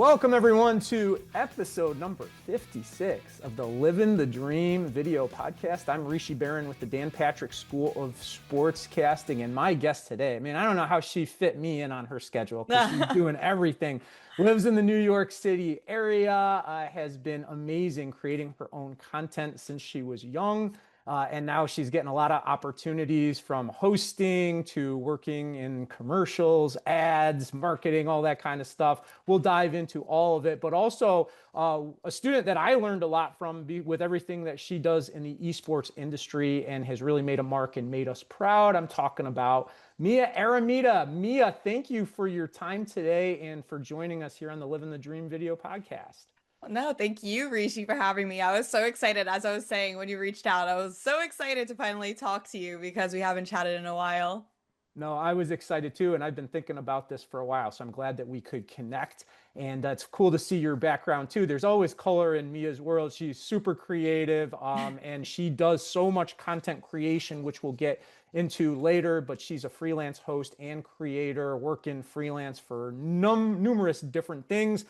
Welcome everyone to episode number 56 of the Livin The Dream video podcast. I'm Rishi Barran with the Dan Patrick School of Sportscasting, and my guest today, I mean, I don't know how she fit me in on her schedule because she's doing everything. Lives in the New York City area, has been amazing creating her own content since she was young. And now she's getting a lot of opportunities from hosting to working in commercials, ads, marketing, all that kind of stuff. We'll dive into all of it, but also a student that I learned a lot from with everything that she does in the esports industry and has really made a mark and made us proud. I'm talking about Mia Eremita. Mia, thank you for your time today and for joining us here on the Livin The Dream video podcast. No, thank you, Rishi, for having me. I was so excited, as I was saying, when you reached out. I was so excited to finally talk to you because we haven't chatted in a while. No, I was excited too, and I've been thinking about this for a while, so I'm glad that we could connect. And it's cool to see your background too. There's always color in Mia's world. She's super creative, and she does so much content creation, which we'll get into later. But she's a freelance host and creator, working freelance for numerous different things.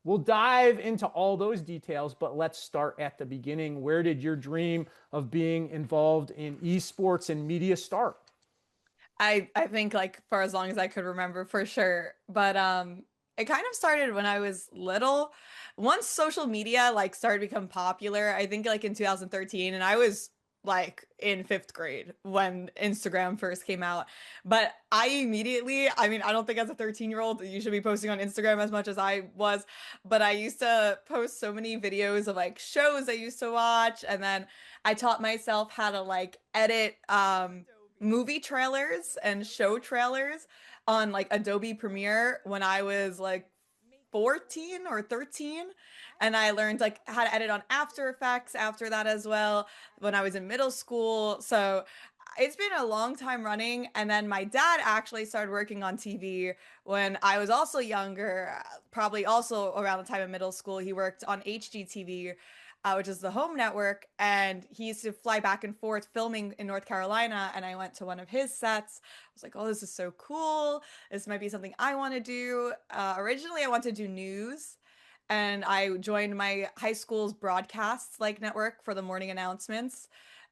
We'll dive into all those details, but let's start at the beginning. Where did your dream of being involved in esports and media start? I think like for as long as I could remember for sure. But it kind of started when I was little. Once social media like started to become popular, I think like in 2013, and I was like in fifth grade when Instagram first came out. But I immediately, I mean, I don't think as a 13-year-old you should be posting on Instagram as much as I was, but I used to post so many videos of like shows I used to watch, and then I taught myself how to like edit movie trailers and show trailers on like Adobe Premiere when I was like 14 or 13, and I learned like how to edit on After Effects after that as well when I was in middle school. So it's been a long time running, and then my dad actually started working on TV when I was also younger, probably also around the time of middle school. He worked on HGTV, which is the home network, and he used to fly back and forth filming in North Carolina, and I went to one of his sets. I was like, oh, this is so cool. This might be something I want to do. Originally, I wanted to do news, and I joined my high school's broadcasts like network for the morning announcements.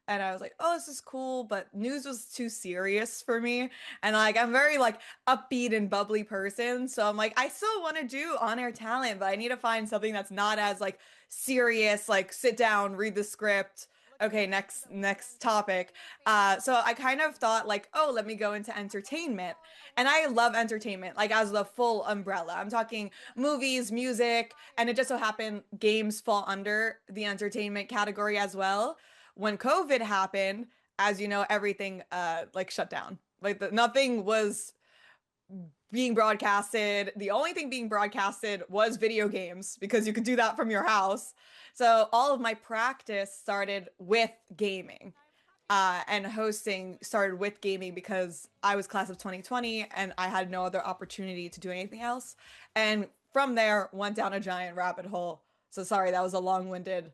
And I was like, oh, this is cool, but news was too serious for me. And like I'm very like upbeat and bubbly person. So I'm like, I still want to do on-air talent, but I need to find something that's not as like serious, like sit down, read the script. Okay, next topic. So I kind of thought like, oh, let me go into entertainment. And I love entertainment, like as the full umbrella. I'm talking movies, music, and it just so happened games fall under the entertainment category as well. When COVID happened, as you know, everything like shut down. Like nothing was being broadcasted. The only thing being broadcasted was video games because you could do that from your house. So all of my practice started with gaming. And hosting started with gaming because I was class of 2020 and I had no other opportunity to do anything else. And from there, went down a giant rabbit hole. So sorry, that was a long-winded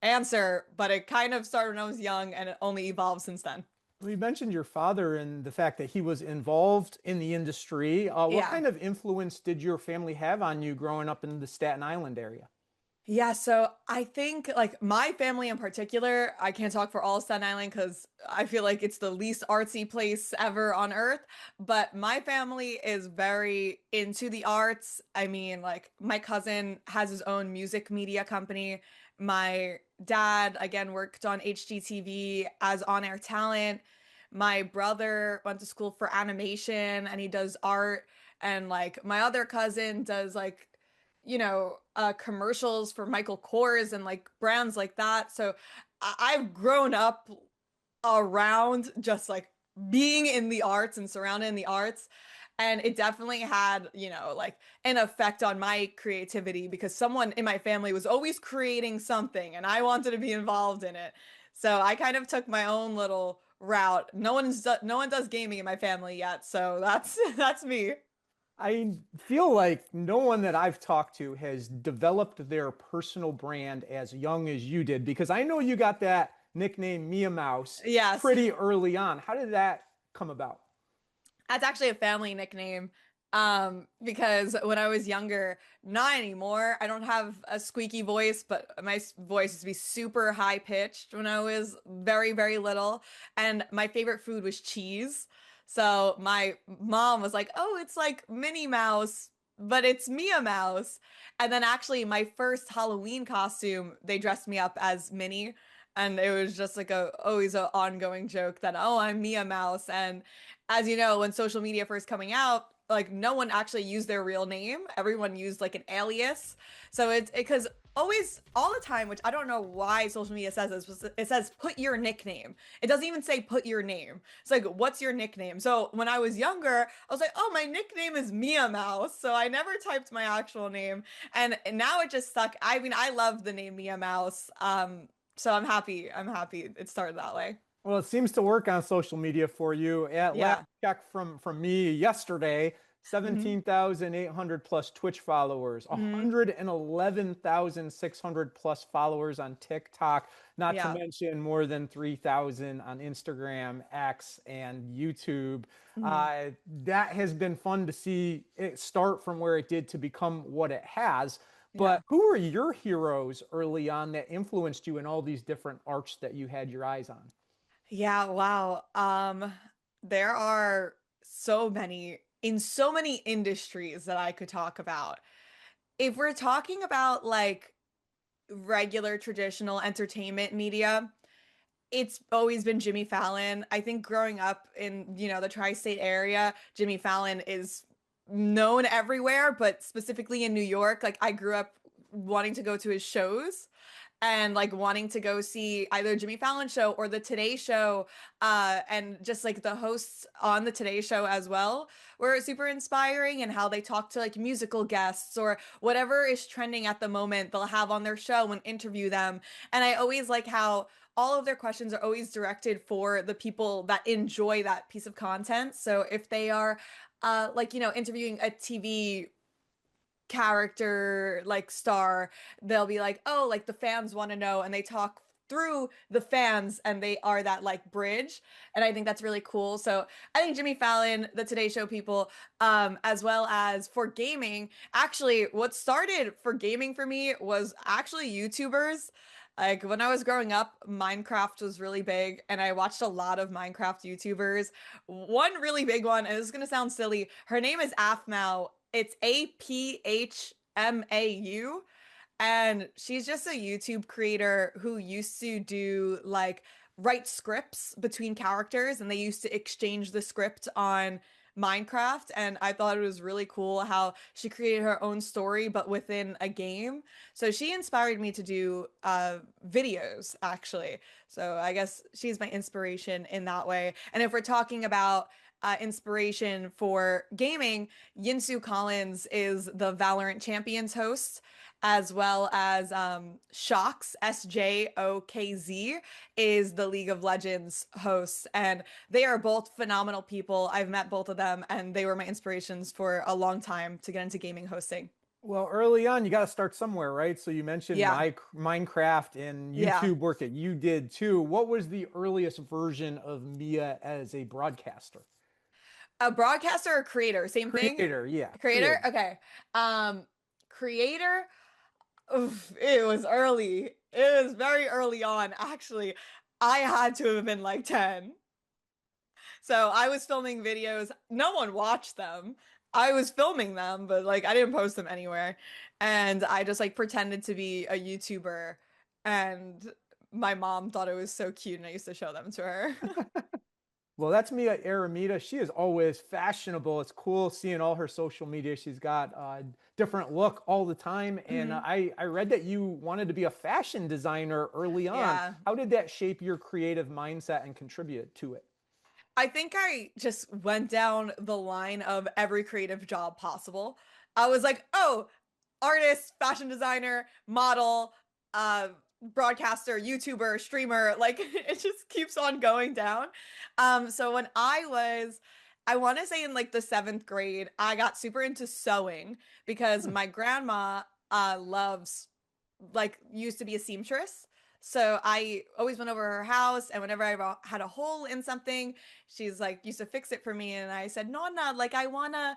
answer, but it kind of started when I was young and it only evolved since then. We mentioned your father and the fact that he was involved in the industry. What Yeah. kind of influence did your family have on you growing up in the Staten Island area? Yeah, so I think like my family in particular, I can't talk for all of Staten Island because I feel like it's the least artsy place ever on earth. But my family is very into the arts. I mean, like my cousin has his own music media company. My dad, again, worked on HGTV as on-air talent. My brother went to school for animation and he does art. And like my other cousin does like commercials for Michael Kors and like brands like that. So I've grown up around just like being in the arts and surrounded in the arts. And it definitely had, like an effect on my creativity because someone in my family was always creating something and I wanted to be involved in it. So I kind of took my own little route. No one does gaming in my family yet, so that's that's me. I feel like no one that I've talked to has developed their personal brand as young as you did, because I know you got that nickname Mia Mouse Yes. pretty early on. How did that come about? That's actually a family nickname. Because when I was younger, not anymore. I don't have a squeaky voice, but my voice used to be super high pitched when I was very, very little. And my favorite food was cheese. So my mom was like, "Oh, it's like Minnie Mouse, but it's Mia Mouse." And then actually my first Halloween costume, they dressed me up as Minnie. And it was just like a always an ongoing joke that, oh, I'm Mia Mouse. And as you know, when social media first coming out, like no one actually used their real name. Everyone used like an alias. So it's because always all the time, which I don't know why social media says this, it says put your nickname. It doesn't even say put your name. It's like, what's your nickname? So when I was younger, I was like, oh, my nickname is Mia Mouse. So I never typed my actual name. And now it just stuck. I mean, I love the name Mia Mouse. So I'm happy. I'm happy it started that way. Well, it seems to work on social media for you. At last Yeah. check from me yesterday, hmm 17,800 plus Twitch followers, hmm 111,600 plus followers on TikTok, not to Yeah. mention more than 3,000 on Instagram, X, and YouTube. hmm Uh, that has been fun to see it start from where it did to become what it has. Yeah. But who were your heroes early on that influenced you in all these different arts that you had your eyes on? Yeah, wow. There are so many in so many industries that I could talk about. If we're talking about like regular traditional entertainment media, it's always been Jimmy Fallon. I think growing up in, the tri-state area, Jimmy Fallon is known everywhere, but specifically in New York, like I grew up wanting to go to his shows and like wanting to go see either Jimmy Fallon show or the Today Show, and just like the hosts on the Today Show as well were super inspiring and how they talk to like musical guests or whatever is trending at the moment they'll have on their show and interview them. And I always like how all of their questions are always directed for the people that enjoy that piece of content. So if they are like interviewing a TV character like star, they'll be like, oh, like the fans want to know, and they talk through the fans and they are that like bridge. And I think that's really cool. So I think Jimmy Fallon, the Today Show people, as well as for gaming, actually what started for gaming for me was actually YouTubers. Like when I was growing up, Minecraft was really big, and I watched a lot of Minecraft YouTubers. One really big one, and this is gonna sound silly. Her name is Aphmau. It's Aphmau. And she's just a YouTube creator who used to do like write scripts between characters, and they used to exchange the script on Minecraft. And I thought it was really cool how she created her own story, but within a game. So she inspired me to do videos, actually. So I guess she's my inspiration in that way. And if we're talking about inspiration for gaming, Yinsu Collins is the Valorant Champions host, as well as Shokz, SJOKZ, is the League of Legends host. And they are both phenomenal people. I've met both of them, and they were my inspirations for a long time to get into gaming hosting. Well, early on, you got to start somewhere, right? So you mentioned Yeah, Minecraft and yeah. YouTube work that you did too. What was the earliest version of Mia as a broadcaster? A broadcaster or creator, same thing? Creator, yeah, Creator? creator. Okay. Creator, oof, it was early. It was very early on, actually. I had to have been like 10. So I was filming videos. No one watched them. I was filming them, but like I didn't post them anywhere. And I just like pretended to be a YouTuber. And my mom thought it was so cute, and I used to show them to her. Well, that's Mia Eremita. She is always fashionable. It's cool seeing all her social media. She's got a different look all the time. And Mhm. I read that you wanted to be a fashion designer early on. Yeah. How did that shape your creative mindset and contribute to it? I think I just went down the line of every creative job possible. I was like, oh, artist, fashion designer, model, uh, broadcaster, YouTuber, streamer, like it just keeps on going down. So when I want to say in like the seventh grade, I got super into sewing because my grandma loves like used to be a seamstress. So I always went over her house, and whenever had a hole in something, she's like used to fix it for me. And I said, Nonna, like I wanna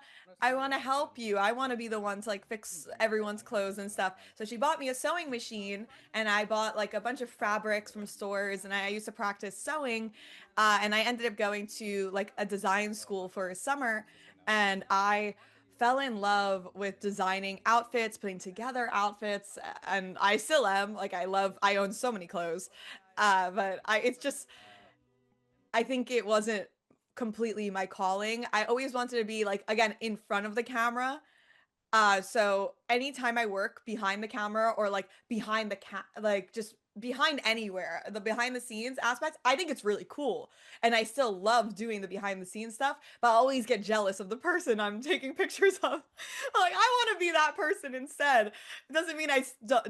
help you. I wanna be the one to like fix everyone's clothes and stuff. So she bought me a sewing machine, and I bought like a bunch of fabrics from stores, and I used to practice sewing. And I ended up going to like a design school for a summer, and I fell in love with designing outfits, putting together outfits, and I still am. Like I own so many clothes. But it's just, I think it wasn't completely my calling. I always wanted to be like, again, in front of the camera. So anytime I work behind the camera or like behind like just behind anywhere, the behind the scenes aspects, I think it's really cool. And I still love doing the behind the scenes stuff, but I always get jealous of the person I'm taking pictures of. Like, I want to be that person instead. It doesn't mean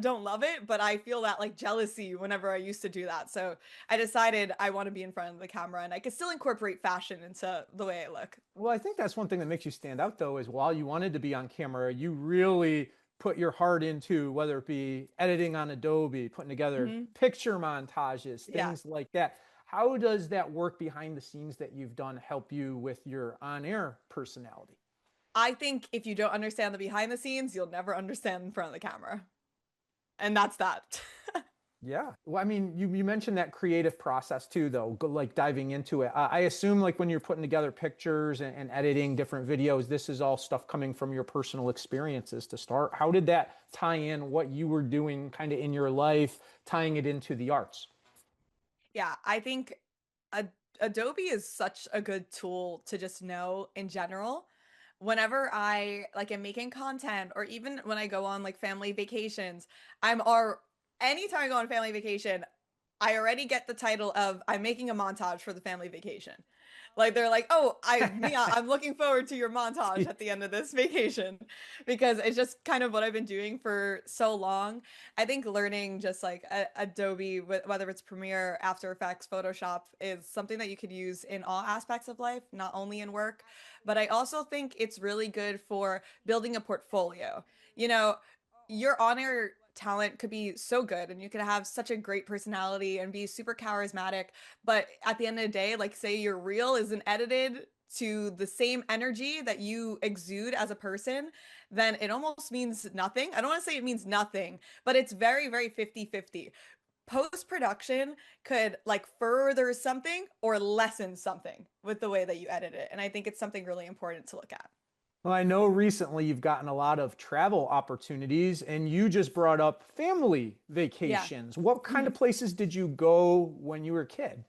don't love it, but I feel that like jealousy whenever I used to do that. So I decided I want to be in front of the camera, and I could still incorporate fashion into the way I look. Well, I think that's one thing that makes you stand out, though, is while you wanted to be on camera, you really put your heart into whether it be editing on Adobe, putting together Hmm. picture montages, Yeah. things like that. How does that work behind the scenes that you've done help you with your on-air personality? I think if you don't understand the behind the scenes, you'll never understand in front of the camera. And that's that. Yeah. Well, I mean, you mentioned that creative process too, though, like diving into it. I assume like when you're putting together pictures and editing different videos, this is all stuff coming from your personal experiences to start. How did that tie in what you were doing kind of in your life, tying it into the arts? Yeah, I think Ad Adobe is such a good tool to just know in general. Whenever I like am making content, or even when I go on like family vacations, I'm or anytime I go on family vacation, I already get the title of I'm making a montage for the family vacation. Like they're like, "Oh, Mia, I'm looking forward to your montage at the end of this vacation," because it's just kind of what I've been doing for so long. I think learning just like Adobe, whether it's Premiere, After Effects, Photoshop, is something that you could use in all aspects of life, not only in work. But I also think it's really good for building a portfolio. You know, your on-air talent could be so good, and you could have such a great personality and be super charismatic, but at the end of the day, like say your reel isn't edited to the same energy that you exude as a person, then it almost means nothing. I don't want to say it means nothing, but it's very, very 50-50. Post-production could like further something or lessen something with the way that you edit it. And I think it's something really important to look at. Well, I know recently you've gotten a lot of travel opportunities and you just brought up family Yeah. vacations. What kind of Mhm. places did you go when you were a kid?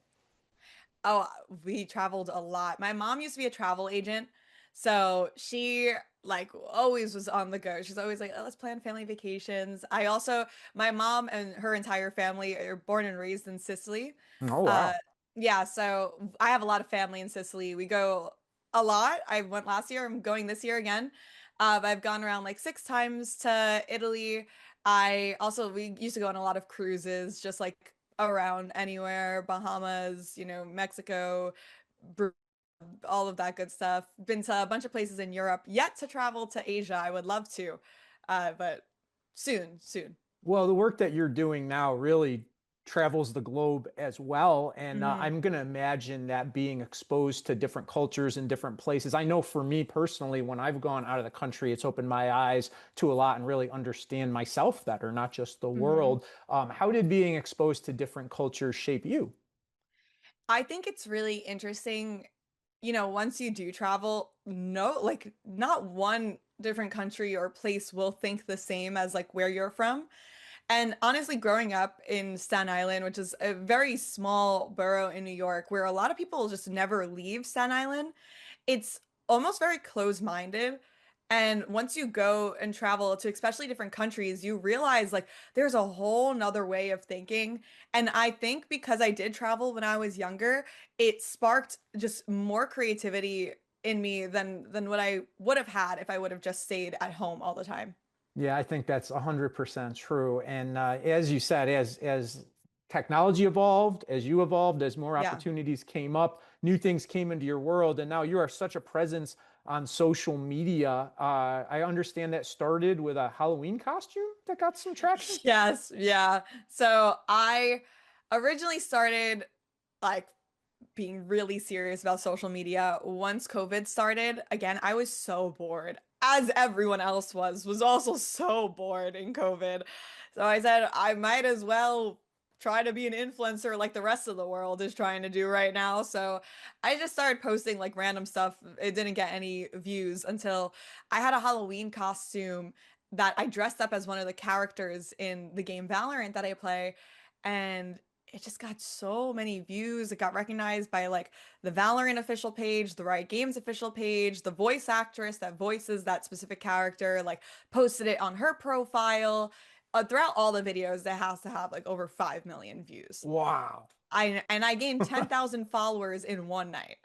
Oh, we traveled a lot. My mom used to be a travel agent, so she like always was on the go. She's always like, "Oh, let's plan family vacations." My mom and her entire family are born and raised in Sicily. Oh, Uh, wow. yeah, so I have a lot of family in Sicily. We go a lot. I went last year. I'm going this year again. I've gone around like 6 times to Italy. We used to go on a lot of cruises, just like around anywhere, Bahamas, Mexico, Bru- all of that good stuff. Been to a bunch of places in Europe, yet to travel to Asia. I would love to, but soon, soon. Well, the work that you're doing now really travels the globe as well. And Hmm. I'm going to imagine that being exposed to different cultures and different places. I know for me personally, when I've gone out of the country, it's opened my eyes to a lot and really understand myself better, not just the Hmm. world. How did being exposed to different cultures shape you? I think it's really interesting, once you do travel, no, like not one different country or place will think the same as like where you're from. And honestly, growing up in Staten Island, which is a very small borough in New York, where a lot of people just never leave Staten Island, it's almost very closed-minded. And once you go and travel to especially different countries, you realize like there's a whole nother way of thinking. And I think because I did travel when I was younger, it sparked just more creativity in me than what I would have had if I would have just stayed at home all the time. Yeah, I think that's 100% true. And as you said, as technology evolved, as you evolved, as more Yeah. opportunities came up, new things came into your world, and now you are such a presence on social media. I understand that started with a Halloween costume that got some traction. Yes, yeah. So I originally started like being really serious about social media once COVID started. Again, I was so bored, as everyone else was also so bored in COVID. So I said I might as well try to be an influencer like the rest of the world is trying to do right now. So I just started posting like random stuff. It didn't get any views until I had a Halloween costume that I dressed up as one of the characters in the game Valorant that I play. And it just got so many views. It got recognized by like the Valorant official page, the Riot Games official page, the voice actress that voices that specific character, like posted it on her profile. Throughout all the videos, that has to have like over 5 million views. Wow. I gained 10,000 followers in one night.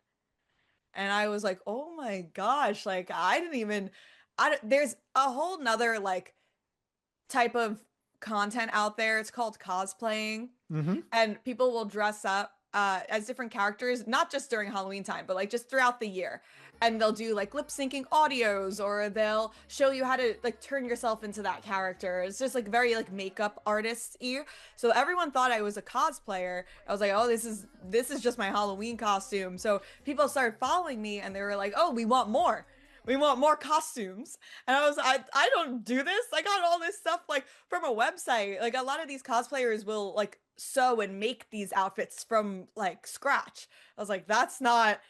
And I was like, oh my gosh, like I didn't even there's a whole nother like type of content out there. It's called cosplaying, Hmm. and people will dress up as different characters, not just during Halloween time, but like just throughout the year. And they'll do like lip syncing audios, or they'll show you how to like turn yourself into that character. It's just like very like makeup artist-y. So everyone thought I was a cosplayer. I was like, oh, this is just my Halloween costume. So people started following me, and they were like, oh, we want more. We want more costumes. And I don't do this. I got all this stuff like from a website. Like a lot of these cosplayers will like sew and make these outfits from like scratch. I was like, that's not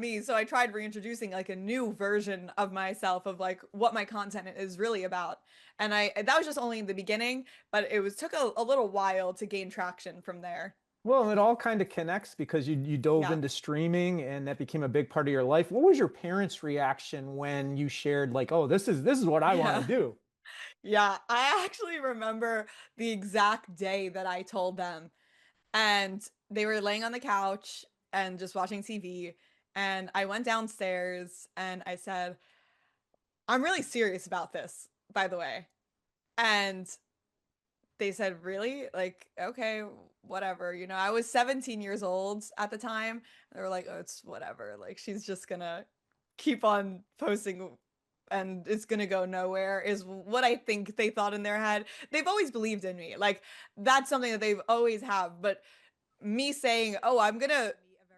me. So I tried reintroducing like a new version of myself, of like what my content is really about. And I that was just only in the beginning, but it was took a little while to gain traction from there. Well, it all kind of connects because you dove Yeah. into streaming and that became a big part of your life. What was your parents' reaction when you shared like, "Oh, this is what I want to Yeah. do"? Yeah. I actually remember the exact day that I told them. And they were laying on the couch and just watching TV. And I went downstairs and I said, I'm really serious about this, by the way. And they said, really? Like, okay, whatever. I was 17 years old at the time. They were like, oh, it's whatever. Like, she's just gonna keep on posting and it's gonna go nowhere, is what I think they thought in their head. They've always believed in me. Like, that's something that they've always have. But me saying, "Oh, I'm gonna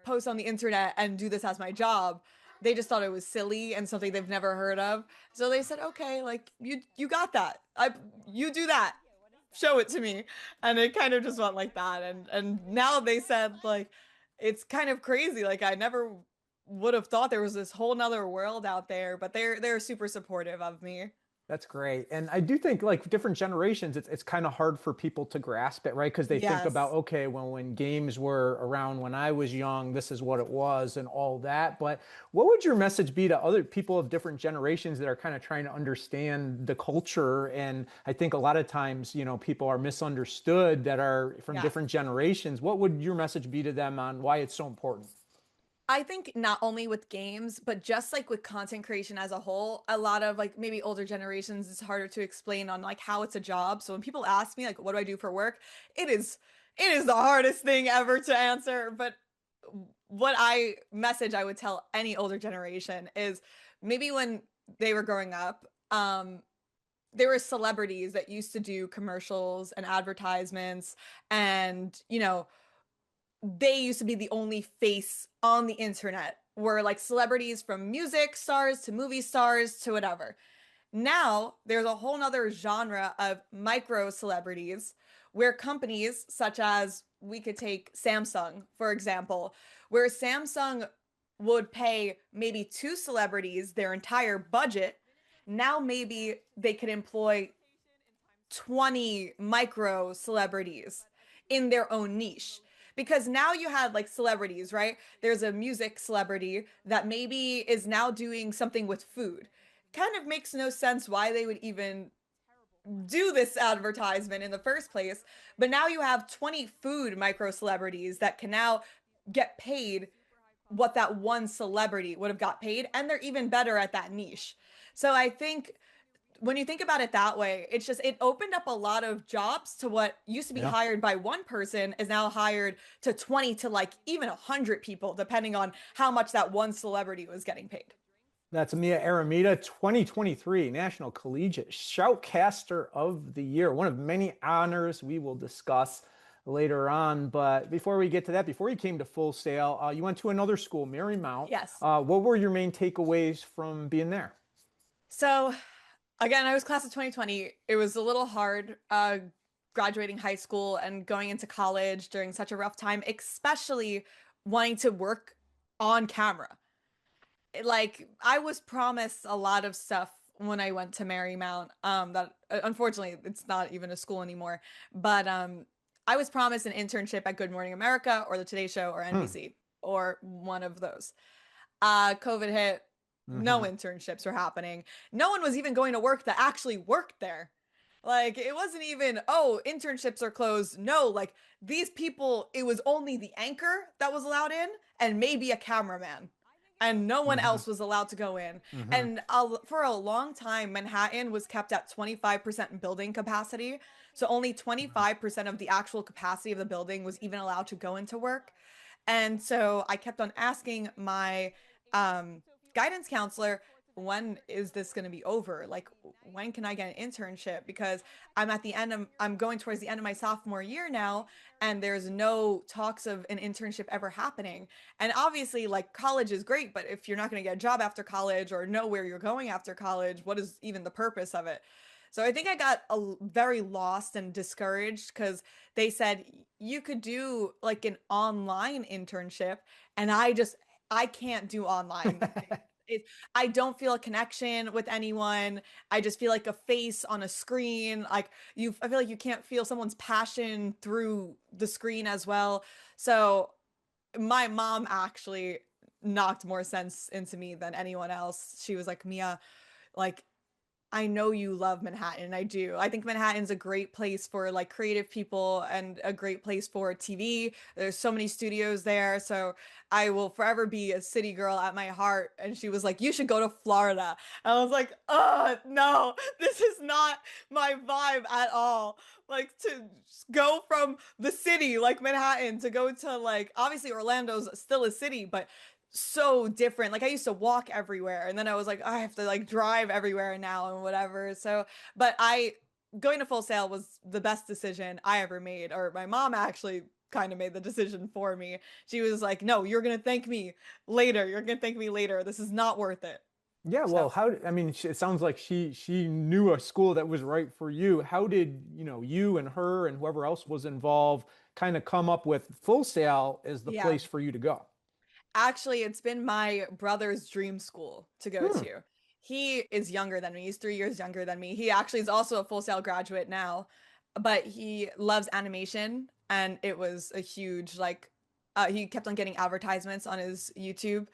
post on the internet and do this as my job," they just thought it was silly and something they've never heard of. So they said, "Okay, like you got that. You do that. Show it to me." And it kind of just went like that. And now they said like it's kind of crazy. Like I never would have thought there was this whole nother world out there, but they're super supportive of me. That's great. And I do think like different generations, it's kind of hard for people to grasp it, right? Because they think about, Yes. okay, well, when games were around when I was young, this is what it was and all that. But what would your message be to other people of different generations that are kind of trying to understand the culture? And I think a lot of times, people are misunderstood that are from Yes. different generations. What would your message be to them on why it's so important? I think not only with games, but just like with content creation as a whole, a lot of like maybe older generations, it's harder to explain on like how it's a job. So when people ask me like, what do I do for work? It is, it is the hardest thing ever to answer. But what I message I would tell any older generation is maybe when they were growing up, there were celebrities that used to do commercials and advertisements, and they used to be the only face on the internet, were like celebrities from music stars to movie stars to whatever. Now there's a whole nother genre of micro celebrities where companies such as, we could take Samsung, for example, where Samsung would pay maybe two celebrities their entire budget. Now maybe they could employ 20 micro celebrities in their own niche. Because now you have like celebrities, right? There's a music celebrity that maybe is now doing something with food. Kind of makes no sense why they would even do this advertisement in the first place. But now you have 20 food micro celebrities that can now get paid what that one celebrity would have got paid. And they're even better at that niche. So I think when you think about it that way, it's just it opened up a lot of jobs to what used to be Yeah. hired by one person is now hired to 20 to like even 100 people, depending on how much that one celebrity was getting paid. That's Mia Eremita, 2023 National Collegiate Shoutcaster of the Year. One of many honors we will discuss later on. But before we get to that, before you came to Full Sail, you went to another school, Marymount. Yes. What were your main takeaways from being there? So again, I was class of 2020. It was a little hard graduating high school and going into college during such a rough time, especially wanting to work on camera. Like I was promised a lot of stuff when I went to Marymount. That unfortunately it's not even a school anymore. But I was promised an internship at Good Morning America or the Today Show or Hmm. NBC or one of those. COVID hit, no Hmm. internships were happening. No one was even going to work that actually worked there. Like it wasn't even, oh, internships are closed. No, like these people, it was only the anchor that was allowed in and maybe a cameraman. And no one Hmm. else was allowed to go in. Hmm. And for a long time, Manhattan was kept at 25% building capacity. So only 25% of the actual capacity of the building was even allowed to go into work. And so I kept on asking my um, guidance counselor, when is this going to be over? Like, when can I get an internship? Because I'm going towards the end of my sophomore year now, and there's no talks of an internship ever happening. And obviously, like, college is great, but if you're not going to get a job after college or know where you're going after college, what is even the purpose of it? So I think I got very lost and discouraged because they said you could do like an online internship, and I can't do online. I don't feel a connection with anyone. I just feel like a face on a screen. I feel like you can't feel someone's passion through the screen as well. So my mom actually knocked more sense into me than anyone else. She was like, Mia, like I know you love Manhattan. I do. I think Manhattan's a great place for like creative people and a great place for TV. There's so many studios there. So I will forever be a city girl at my heart. And she was like, you should go to Florida. And I was like, no, this is not my vibe at all. Like to go from the city, like Manhattan, to go to like, obviously Orlando's still a city, but so different. Like I used to walk everywhere and then I was like, I have to like drive everywhere now and whatever. So, but I going to Full Sail was the best decision I ever made, or my mom actually kind of made the decision for me. She was like, "No, you're gonna thank me later. You're gonna thank me later. This is not worth it." Yeah, So, well, I mean, it sounds like she knew a school that was right for you. How did, you and her and whoever else was involved kind of come up with Full Sail as the yeah. place for you to go? Actually, it's been my brother's dream school to go Hmm. to. He is younger than me. He's 3 years younger than me. He actually is also a Full Sail graduate now, but he loves animation, and it was a huge like he kept on getting advertisements on his YouTube,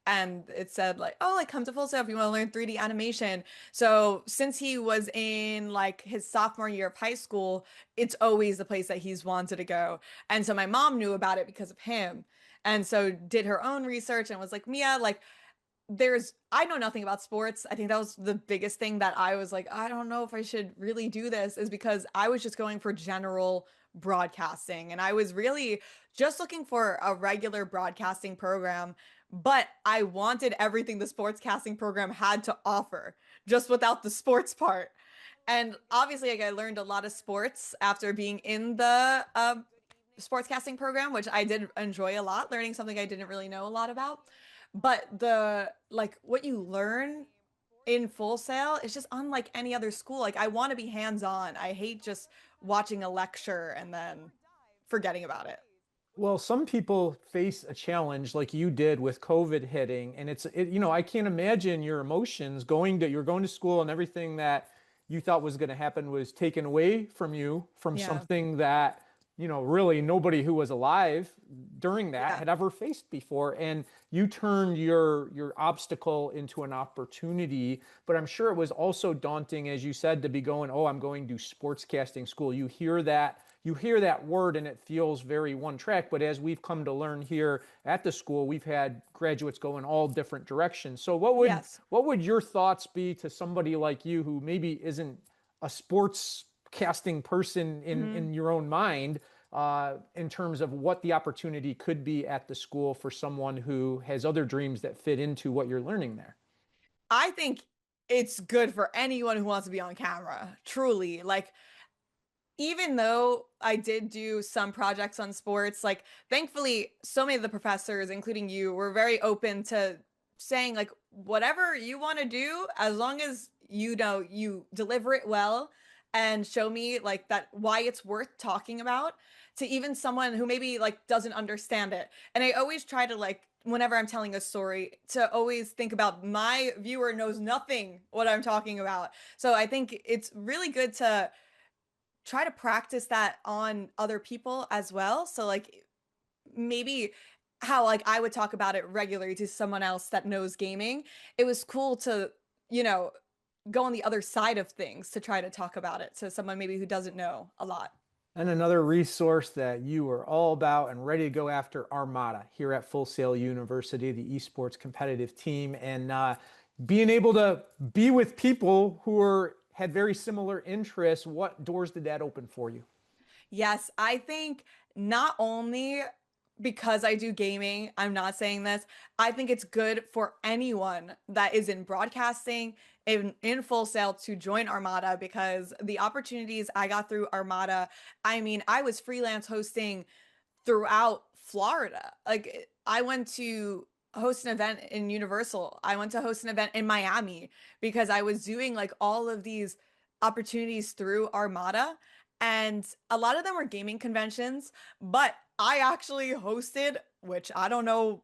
and it said like, oh, like come to Full Sail if you want to learn 3D animation. So since he was in like his sophomore year of high school, it's always the place that he's wanted to go. And so my mom knew about it because of him. And so did her own research and was like, Mia, like I know nothing about sports. I think that was the biggest thing that I was like, I don't know if I should really do this, is because I was just going for general broadcasting and I was really just looking for a regular broadcasting program, but I wanted everything the sportscasting program had to offer, just without the sports part. And obviously, like, I learned a lot of sports after being in the sportscasting program, which I did enjoy a lot, learning something I didn't really know a lot about. But the like what you learn in Full Sail is just unlike any other school. Like I want to be hands-on. I hate just watching a lecture and then forgetting about it. Well, some people face a challenge like you did with COVID hitting, and I can't imagine your emotions you're going to school and everything that you thought was going to happen was taken away from you from Yeah. something that, really nobody who was alive during that Yeah. had ever faced before. And you turned your obstacle into an opportunity. But I'm sure it was also daunting, as you said, to be going, oh, I'm going to sportscasting school. You hear that word and it feels very one track. But as we've come to learn here at the school, we've had graduates go in all different directions. So Yes. what would your thoughts be to somebody like you who maybe isn't a sports casting person in Mhm. your own mind, in terms of what the opportunity could be at the school for someone who has other dreams that fit into what you're learning there? I think it's good for anyone who wants to be on camera, truly. Like, even though I did do some projects on sports, like thankfully so many of the professors, including you, were very open to saying like whatever you want to do, as long as you know you deliver it well and show me like that why it's worth talking about to even someone who maybe like doesn't understand it. And I always try to like whenever I'm telling a story to always think about my viewer knows nothing what I'm talking about. So I think it's really good to try to practice that on other people as well. So like maybe how like I would talk about it regularly to someone else that knows gaming. It was cool to, you know, go on the other side of things to try to talk about it to someone maybe who doesn't know a lot. And another resource that you are all about and ready to go after Armada here at Full Sail University, the esports competitive team, and being able to be with people who had very similar interests. What doors did that open for you? Yes, I think not only because I do gaming, I'm not saying this, I think it's good for anyone that is in broadcasting, in Full Sail to join Armada because the opportunities I got through Armada, I mean, I was freelance hosting throughout Florida. Like I went to host an event in Universal. I went to host an event in Miami because I was doing like all of these opportunities through Armada. And a lot of them were gaming conventions, but I actually hosted, which I don't know,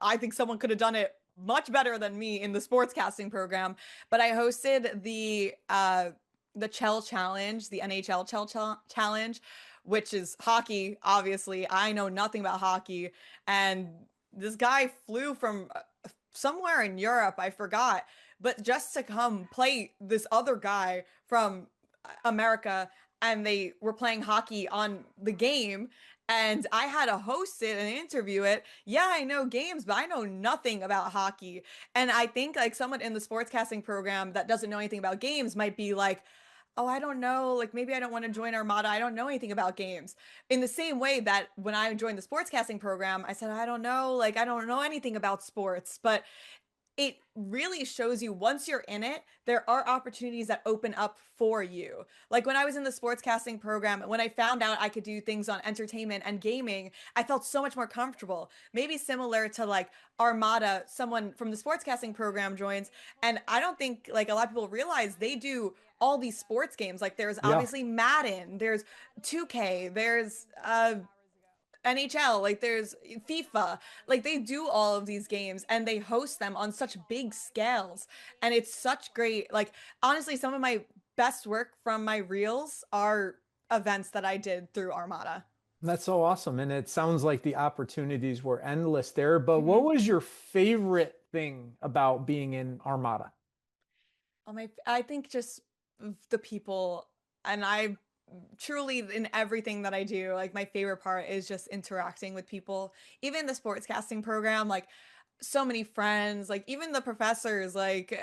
I think someone could have done it much better than me in the sportscasting program, but I hosted the Chell Challenge, the NHL Challenge, which is hockey, obviously. I know nothing about hockey. And this guy flew from somewhere in Europe, I forgot, but just to come play this other guy from America, and they were playing hockey on the game. And I had to host it and interview it. Yeah, I know games, but I know nothing about hockey. And I think like someone in the sportscasting program that doesn't know anything about games might be like, oh, I don't know. Like maybe I don't want to join Armada. I don't know anything about games. In the same way that when I joined the sportscasting program, I said, I don't know. Like I don't know anything about sports. But it really shows you once you're in it, there are opportunities that open up for you. Like when I was in the sportscasting program, when I found out I could do things on entertainment and gaming, I felt so much more comfortable. Maybe similar to like Armada, someone from the sportscasting program joins, and I don't think like a lot of people realize they do all these sports games. Like there's Yeah. obviously Madden, there's 2K, there's NHL, like there's FIFA, like they do all of these games and they host them on such big scales. And it's such great, like honestly, some of my best work from my reels are events that I did through Armada. That's so awesome. And it sounds like the opportunities were endless there. But what Mhm. was your favorite thing about being in Armada? I think just the people, and I truly in everything that I do, like my favorite part is just interacting with people. Even the sportscasting program, like so many friends, like even the professors, like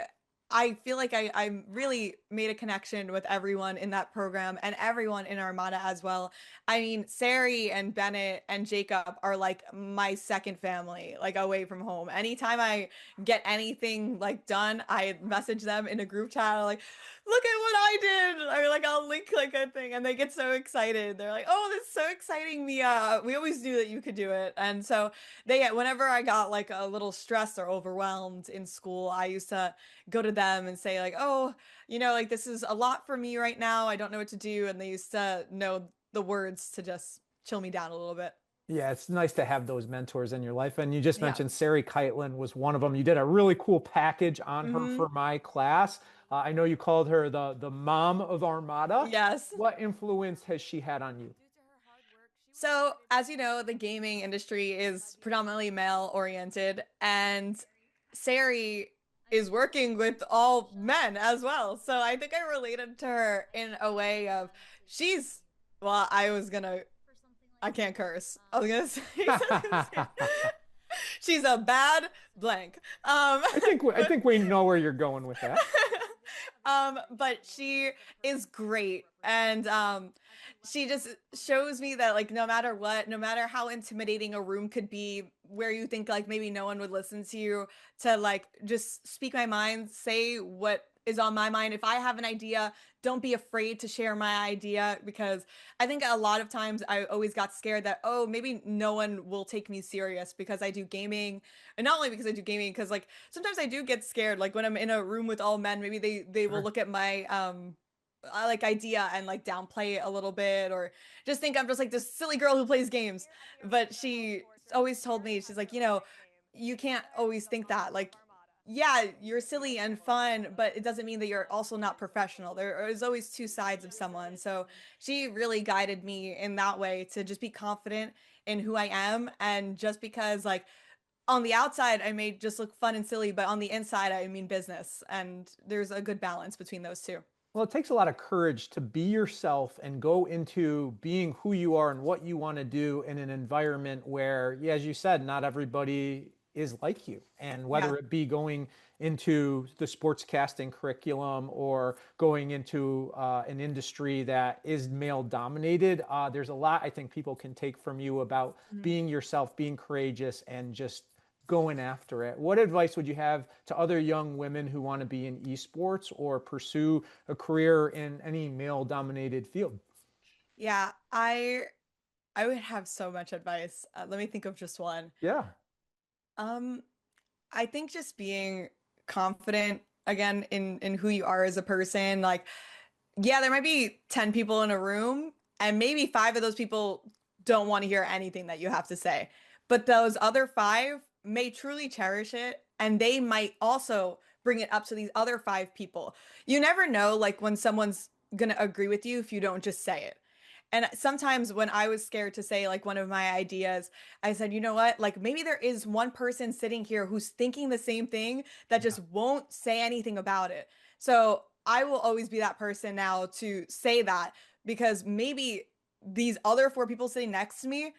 I feel like I really made a connection with everyone in that program and everyone in Armada as well. I mean, Sari and Bennett and Jacob are like my second family, like away from home. Anytime I get anything like done, I message them in a group chat like, look at what I did. Or like I'll link like a thing and they get so excited. They're like, oh, that's so exciting, Mia. We always knew that you could do it. And so whenever I got like a little stressed or overwhelmed in school, I used to go to them and say like, oh, like this is a lot for me right now. I don't know what to do. And they used to know the words to just chill me down a little bit. Yeah, it's nice to have those mentors in your life. And you just Yeah. mentioned Sari Keitlin was one of them. You did a really cool package on her Hmm. for my class. I know you called her the mom of Armada. Yes. What influence has she had on you? So, as you know, the gaming industry is predominantly male oriented, and Sari is working with all men as well. So, I think I related to her in a way of she's, well, I can't curse. I was gonna say, she's a bad blank. I think I But think we know where you're going with that. But she is great. And she just shows me that like no matter what, no matter how intimidating a room could be, where you think like maybe no one would listen to you, to like just speak my mind, say what is on my mind. If I have an idea, don't be afraid to share my idea, because I think a lot of times I always got scared that, oh, maybe no one will take me serious because I do gaming. And not only because I do gaming, because like sometimes I do get scared. Like when I'm in a room with all men, maybe they will Sure. look at my like idea and like downplay it a little bit, or just think I'm just like this silly girl who plays games. But she always told me, she's like, you can't always think that. Like, yeah, you're silly and fun, but it doesn't mean that you're also not professional. There is always two sides of someone. So she really guided me in that way to just be confident in who I am. And just because, like, on the outside, I may just look fun and silly, but on the inside, I mean business. And there's a good balance between those two. Well, it takes a lot of courage to be yourself and go into being who you are and what you want to do in an environment where, yeah, as you said, not everybody is like you. And Yeah. whether it be going into the sportscasting curriculum or going into an industry that is male dominated, there's a lot I think people can take from you about Mhm. being yourself, being courageous, and just going after it. What advice would you have to other young women who want to be in esports or pursue a career in any male dominated field? Yeah, I would have so much advice. Let me think of just one. Yeah. Um, I think just being confident again in who you are as a person. Like, yeah, there might be 10 people in a room, and maybe five of those people don't want to hear anything that you have to say. But those other five may truly cherish it, and they might also bring it up to these other five people. You never know, like, when someone's gonna agree with you if you don't just say it. And sometimes when I was scared to say like one of my ideas, I said, you know what? Like maybe there is one person sitting here who's thinking the same thing that Yeah. just won't say anything about it. So I will always be that person now to say that, because maybe these other four people sitting next to me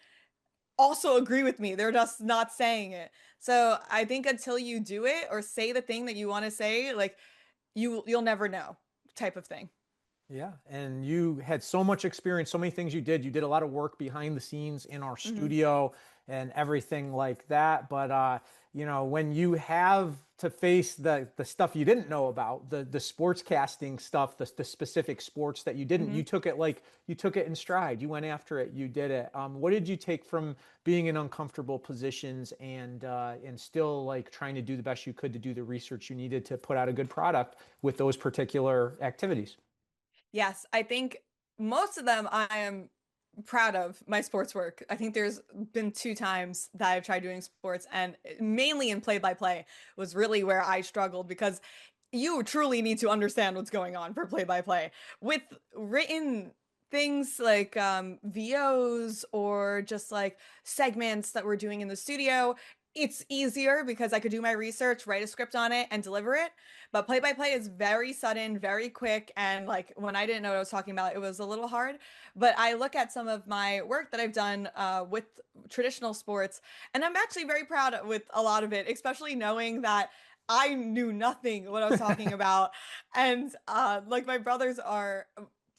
also agree with me. They're just not saying it. So I think until you do it or say the thing that you want to say, like you'll never know type of thing. Yeah, and you had so much experience, so many things you did. You did a lot of work behind the scenes in our Hmm. studio and everything like that. But when you have to face the stuff you didn't know about, the sportscasting stuff, the specific sports that you didn't, Hmm. you took it in stride. You went after it. You did it. What did you take from being in uncomfortable positions and still like trying to do the best you could to do the research you needed to put out a good product with those particular activities? Yes, I think most of them I am proud of my sports work. I think there's been two times that I've tried doing sports, and mainly in play-by-play was really where I struggled, because you truly need to understand what's going on for play-by-play. With written things like VOs or just like segments that we're doing in the studio, it's easier because I could do my research, write a script on it, and deliver it. But play-by-play is very sudden, very quick, and like when I didn't know what I was talking about, it was a little hard. But I look at some of my work that I've done with traditional sports, and I'm actually very proud with a lot of it, especially knowing that I knew nothing what I was talking about. And like my brothers are,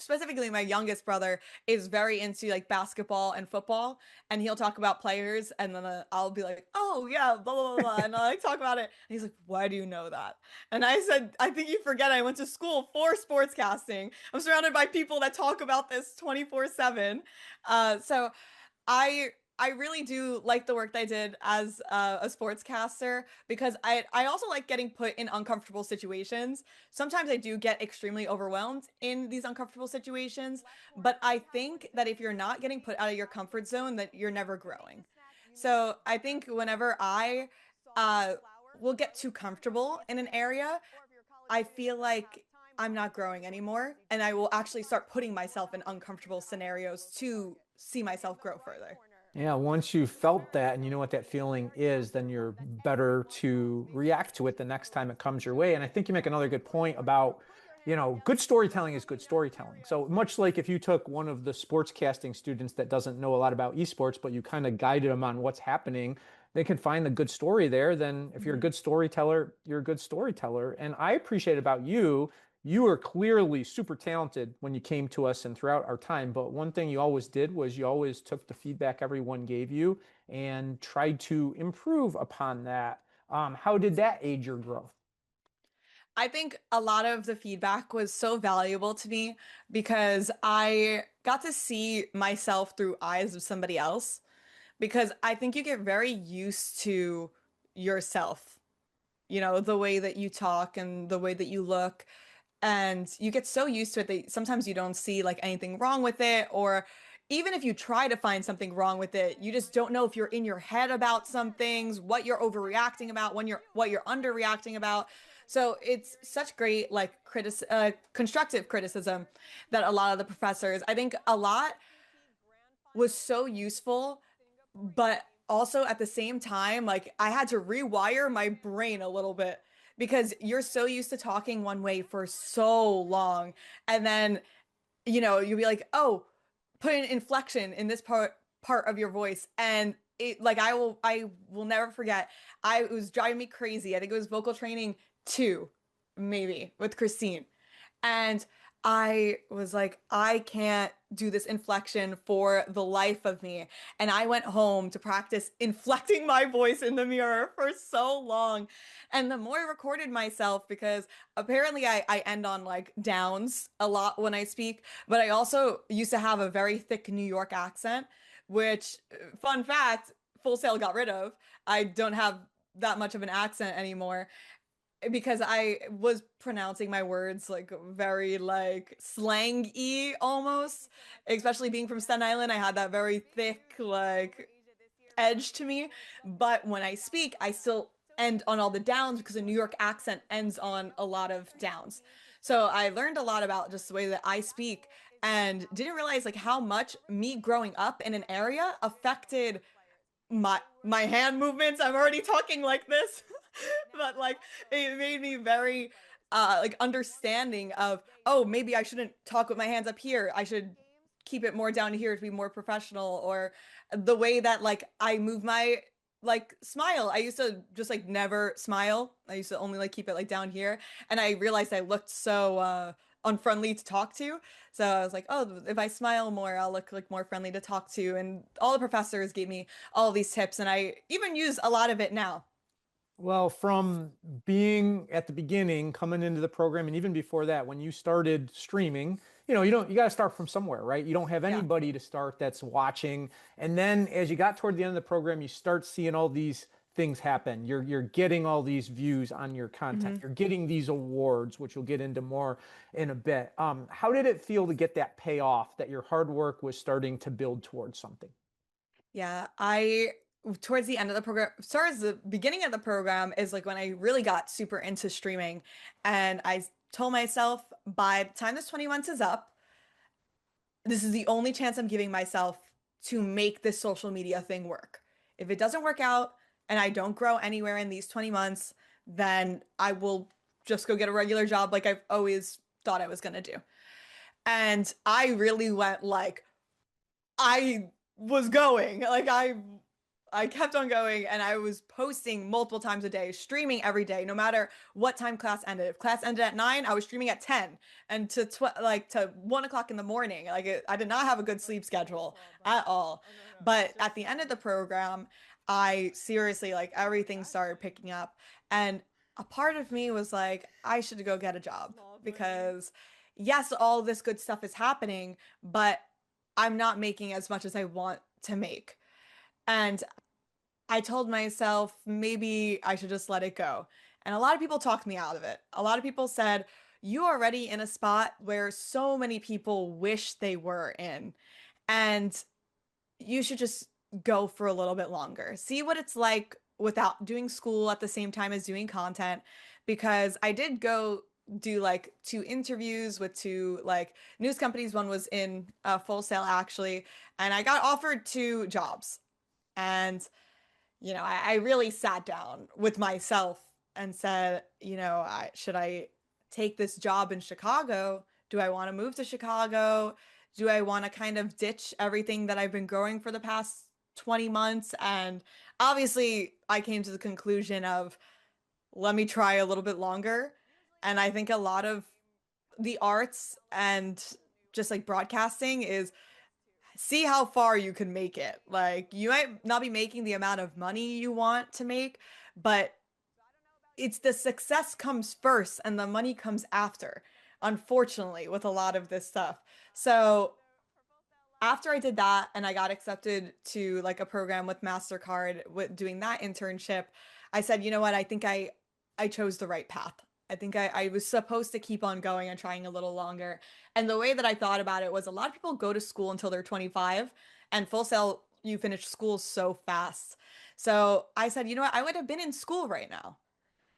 specifically my youngest brother is very into like basketball and football, and he'll talk about players, and then I'll be like, oh yeah, blah blah blah, and I'll like talk about it. And he's like, why do you know that? And I said, I think you forget I went to school for sportscasting. I'm surrounded by people that talk about this 24/7. So I really do like the work that I did as a sportscaster, because I also like getting put in uncomfortable situations. Sometimes I do get extremely overwhelmed in these uncomfortable situations, but I think that if you're not getting put out of your comfort zone, that you're never growing. So I think whenever I uh will get too comfortable in an area, I feel like I'm not growing anymore, and I will actually start putting myself in uncomfortable scenarios to see myself grow further. Yeah, once you've felt that and you know what that feeling is, then you're better to react to it the next time it comes your way. And I think you make another good point about, good storytelling is good storytelling. So much like if you took one of the sportscasting students that doesn't know a lot about esports, but you kind of guided them on what's happening, they can find the good story there. Then if you're a Mhm. good storyteller, you're a good storyteller. And I appreciate about you you were clearly super talented when you came to us and throughout our time. But one thing you always did was you always took the feedback everyone gave you and tried to improve upon that. How did that aid your growth? I think a lot of the feedback was so valuable to me because I got to see myself through eyes of somebody else. Because I think you get very used to yourself, the way that you talk and the way that you look. And you get so used to it that sometimes you don't see like anything wrong with it, or even if you try to find something wrong with it, you just don't know if you're in your head about some things, what you're overreacting about, when what you're underreacting about. So it's such great like constructive criticism that a lot of the professors, I think a lot was so useful, but also at the same time, like I had to rewire my brain a little bit because you're so used to talking one way for so long. And then, you'll be like, oh, put an inflection in this part of your voice. And it like I will never forget. It was driving me crazy. I think it was vocal training two, maybe, with Christine. And I was like, I can't do this inflection for the life of me. And I went home to practice inflecting my voice in the mirror for so long. And the more I recorded myself, because apparently I end on like downs a lot when I speak, but I also used to have a very thick New York accent, which, fun fact, Full Sail got rid of. I don't have that much of an accent anymore because I was pronouncing my words like very like slang-y almost, especially being from Staten Island. I had that very thick like edge to me. But when I speak, I still end on all the downs because the New York accent ends on a lot of downs. So I learned a lot about just the way that I speak and didn't realize like how much me growing up in an area affected my hand movements. I'm already talking like this, but like it made me very like understanding of, oh, maybe I shouldn't talk with my hands up here. I should keep it more down here to be more professional, or the way that like I move my like smile. I used to just like never smile. I used to only like keep it like down here, and I realized I looked so unfriendly to talk to. So I was like, oh, if I smile more, I'll look like more friendly to talk to. And all the professors gave me all these tips, and I even use a lot of it now. Well, from being at the beginning, coming into the program, and even before that, when you started streaming, you got to start from somewhere, right? You don't have Yeah. anybody to start that's watching. And then as you got toward the end of the program, you start seeing all these things happen. You're getting all these views on your content. hmm You're getting these awards, which we'll get into more in a bit. How did it feel to get that payoff that your hard work was starting to build towards something? Yeah, I towards the end of the program, towards the beginning of the program is like when I really got super into streaming, and I told myself by the time this 20 months is up, this is the only chance I'm giving myself to make this social media thing work. If it doesn't work out and I don't grow anywhere in these 20 months, then I will just go get a regular job like I've always thought I was gonna do. And I really went like I was going. Like I kept on going, and I was posting multiple times a day, streaming every day, no matter what time class ended. If class ended at 9, I was streaming at 10 and to like to 1 o'clock in the morning. I did not have a good sleep schedule at all. But at the end of the program, I seriously like everything started picking up, and a part of me was like, I should go get a job because yes, all this good stuff is happening, but I'm not making as much as I want to make. And I told myself maybe I should just let it go. And a lot of people talked me out of it. A lot of people said, you're already in a spot where so many people wish they were in, and you should just go for a little bit longer. See what it's like without doing school at the same time as doing content. Because I did go do like two interviews with two like news companies. One was in Full Sail actually, and I got offered two jobs. And I really sat down with myself and said, should I take this job in Chicago? Do I want to move to Chicago? Do I want to kind of ditch everything that I've been growing for the past 20 months? And obviously, I came to the conclusion of let me try a little bit longer. And I think a lot of the arts and just like broadcasting is see how far you can make it. Like you might not be making the amount of money you want to make, but it's the success comes first and the money comes after, unfortunately, with a lot of this stuff. So after I did that and I got accepted to like a program with MasterCard with doing that internship, I said, you know what, I chose the right path. I think I was supposed to keep on going and trying a little longer. And the way that I thought about it was a lot of people go to school until they're 25 and Full Sail, you finish school so fast. So I said, you know what, I would have been in school right now.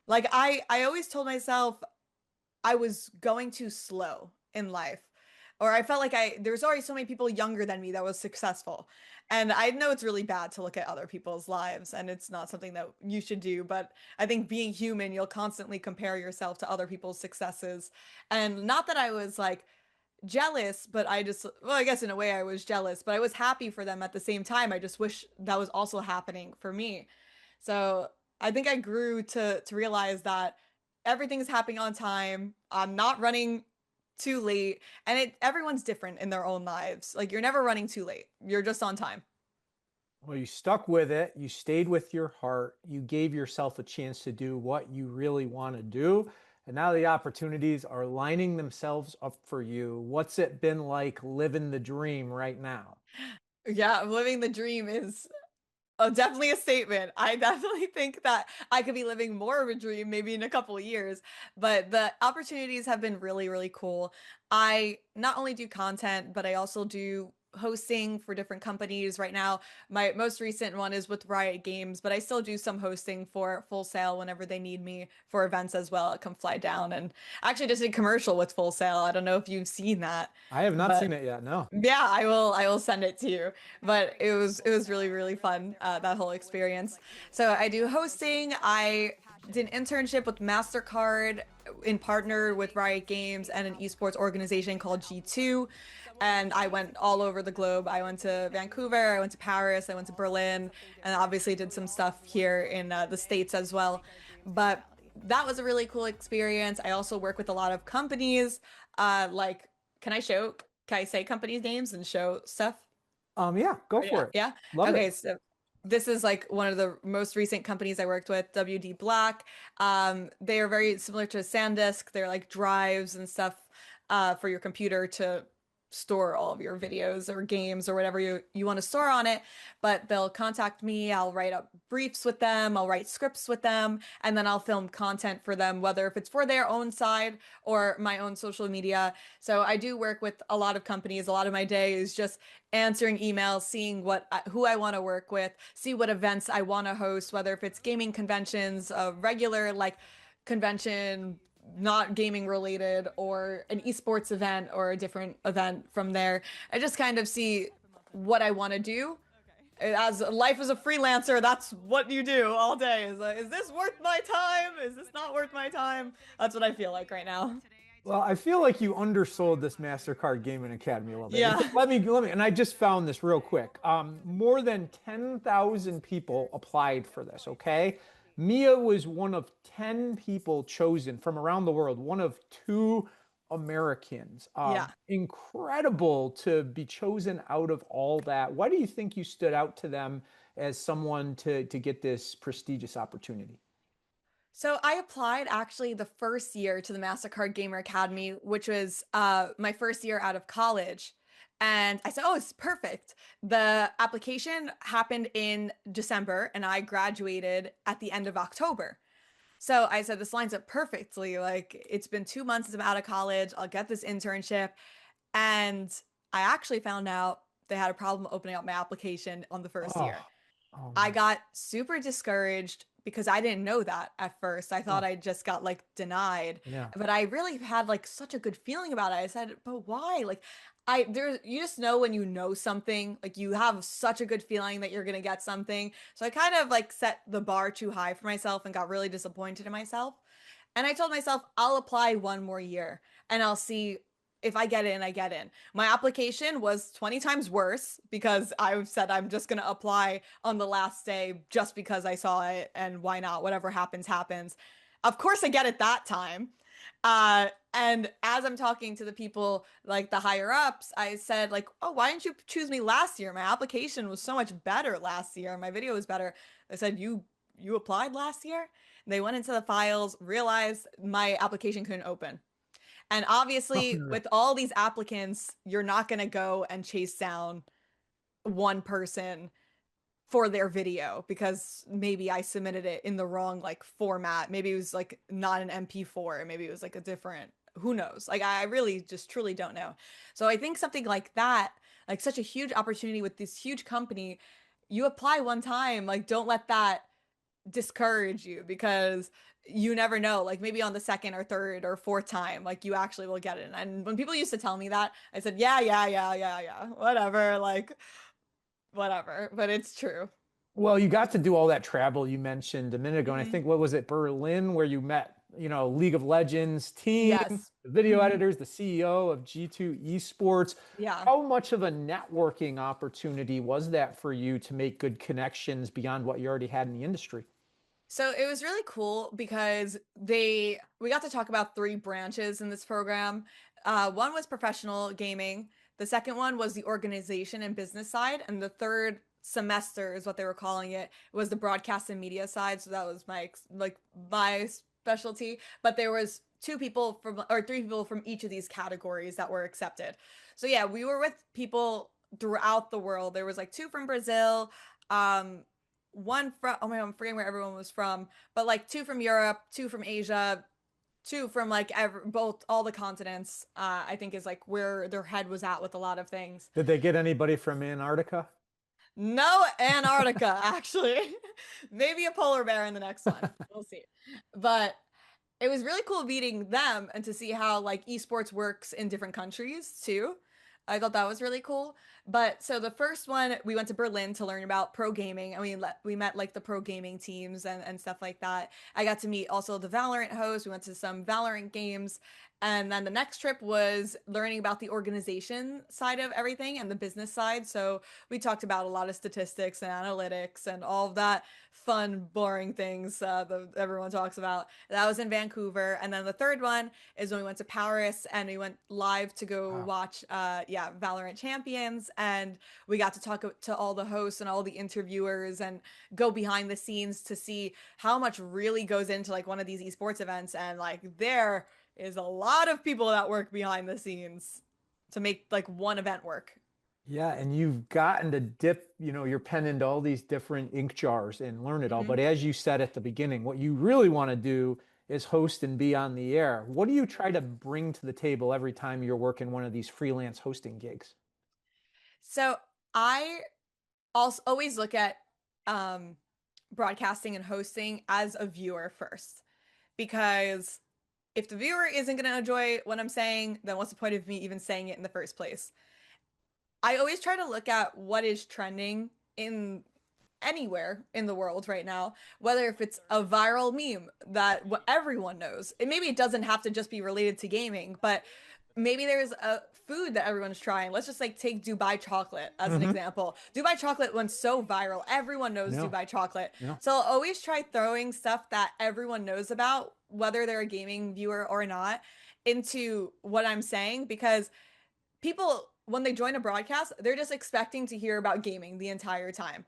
Like I always told myself I was going too slow in life. Or I felt like there was already so many people younger than me that was successful. And I know it's really bad to look at other people's lives and it's not something that you should do, but I think being human, you'll constantly compare yourself to other people's successes. And not that I was like jealous, but well, I guess in a way I was jealous, but I was happy for them at the same time. I just wish that was also happening for me. So I think I grew to realize that everything's happening on time. I'm not running too late, and everyone's different in their own lives. Like you're never running too late. You're just on time. Well, you stuck with it. You stayed with your heart. You gave yourself a chance to do what you really want to do. And now the opportunities are lining themselves up for you. What's it been like living the dream right now? Yeah, living the dream is oh, definitely a statement. I definitely think that I could be living more of a dream maybe in a couple of years, but the opportunities have been really, really cool. I not only do content, but I also do hosting for different companies right now. My most recent one is with Riot Games, but I still do some hosting for Full Sail whenever they need me for events as well. I come fly down and I actually just did a commercial with Full Sail. I don't know if you've seen that, I have not but seen it yet. No. yeah, I will send it to you. But it was really really fun that whole experience. So I do hosting. I did an internship with MasterCard in partner with Riot Games and an esports organization called G2. And I went all over the globe. I went to Vancouver, I went to Paris, I went to Berlin, and obviously did some stuff here in the States as well. But that was a really cool experience. I also work with a lot of companies. Like, can I show? Can I say companies' names and show stuff? Yeah, go Yeah. for it. Yeah. Love it. Okay. So this is like one of the most recent companies I worked with, WD Black. They are very similar to SanDisk. They're like drives and stuff for your computer to store all of your videos or games or whatever you want to store on it. But they'll contact me. I'll write up briefs with them. I'll write scripts with them, and then I'll film content for them, whether if it's for their own side or my own social media. So I do work with a lot of companies. A lot of my day is just answering emails, seeing who I want to work with, see what events I want to host, whether if it's gaming conventions, a regular like convention, not gaming related, or an esports event or a different event from there. I just kind of see what I want to do. As life as a freelancer, that's what you do all day. Is like, is this worth my time? Is this not worth my time? That's what I feel like right now. Well, I feel like you undersold this MasterCard Gaming Academy a little bit because Yeah. and I just found this real quick. More than 10,000 people applied for this, okay? Mia was one of 10 people chosen from around the world, one of two Americans. Yeah. Incredible to be chosen out of all that. Why do you think you stood out to them as someone to get this prestigious opportunity? So I applied actually the first year to the MasterCard Gamer Academy, which was my first year out of college. And I said, oh, it's perfect. The application happened in December and I graduated at the end of October. So I said, this lines up perfectly. Like, it's been 2 months since I'm out of college. I'll get this internship. And I actually found out they had a problem opening up my application on the first year. Oh, oh I man. got super discouraged because I didn't know that at first. I thought Oh, I just got like denied, yeah. but I really had like such a good feeling about it. I said, but why? Like you just know when you know something, like you have such a good feeling that you're gonna get something. So I kind of like set the bar too high for myself and got really disappointed in myself. And I told myself, I'll apply one more year and I'll see if I get in, I get in. My application was 20 times worse because I said I'm just going to apply on the last day just because I saw it and why not? Whatever happens, happens. Of course, I get it that time. And as I'm talking to the people, like the higher ups, I said like, "Oh, why didn't you choose me last year? My application was so much better last year. My video was better." They said, "You applied last year?" And they went into the files, realized my application couldn't open. And Oh, obviously, no. with all these applicants, you're not going to go and chase down one person for their video because maybe I submitted it in the wrong like format. Maybe it was like not an MP4, maybe it was like a different, who knows? Like I really just truly don't know. So I think something like that, like such a huge opportunity with this huge company, you apply one time, like don't let that discourage you because you never know. Like maybe on the second or third or fourth time, like you actually will get it. And when people used to tell me that, I said, yeah, yeah, yeah, yeah, yeah, whatever, like whatever. But it's true. Well, you got to do all that travel you mentioned a minute ago, and I Mhm. think what was it, Berlin, where you met, League of Legends team, Yes. the video Mhm. editors, the CEO of G2 Esports. Yeah. How much of a networking opportunity was that for you to make good connections beyond what you already had in the industry? So it was really cool because we got to talk about three branches in this program. One was professional gaming. The second one was the organization and business side, and the third semester is what they were calling it was the broadcast and media side. So that was my specialty. But there was two people from or three people from each of these categories that were accepted. So yeah, we were with people throughout the world. There was like two from Brazil, um, one from, oh my God, I'm forgetting where everyone was from, but like two from Europe, two from Asia, two from like both all the continents. I think is like where their head was at with a lot of things. Did they get anybody from Antarctica? No Antarctica, actually. Maybe a polar bear in the next one. We'll see. But it was really cool meeting them and to see how like esports works in different countries too. I thought that was really cool. But so the first one, we went to Berlin to learn about pro gaming, and we met like the pro gaming teams and stuff like that. I got to meet also the Valorant host. We went to some Valorant games, and then the next trip was learning about the organization side of everything and the business side. So we talked about a lot of statistics and analytics and all of that fun, boring things that everyone talks about. That was in Vancouver. And then the third one is when we went to Paris and we went live to go Wow. watch, yeah, Valorant Champions. And we got to talk to all the hosts and all the interviewers and go behind the scenes to see how much really goes into like one of these esports events. And like there is a lot of people that work behind the scenes to make like one event work. Yeah, and you've gotten to dip, your pen into all these different ink jars and learn it all. Mhm. But as you said at the beginning, what you really want to do is host and be on the air. What do you try to bring to the table every time you're working one of these freelance hosting gigs? So I also always look at um, broadcasting and hosting as a viewer first. Because if the viewer isn't going to enjoy what I'm saying, then what's the point of me even saying it in the first place? I always try to look at what is trending in anywhere in the world right now, whether if it's a viral meme that what everyone knows. And maybe it doesn't have to just be related to gaming, but maybe there's a food that everyone's trying. Let's just like take Dubai chocolate as an Mm-hmm. example. Dubai chocolate went so viral. Everyone knows Yeah, Dubai chocolate. yeah. So I'll always try throwing stuff that everyone knows about, whether they're a gaming viewer or not, into what I'm saying because people when they join a broadcast, they're just expecting to hear about gaming the entire time.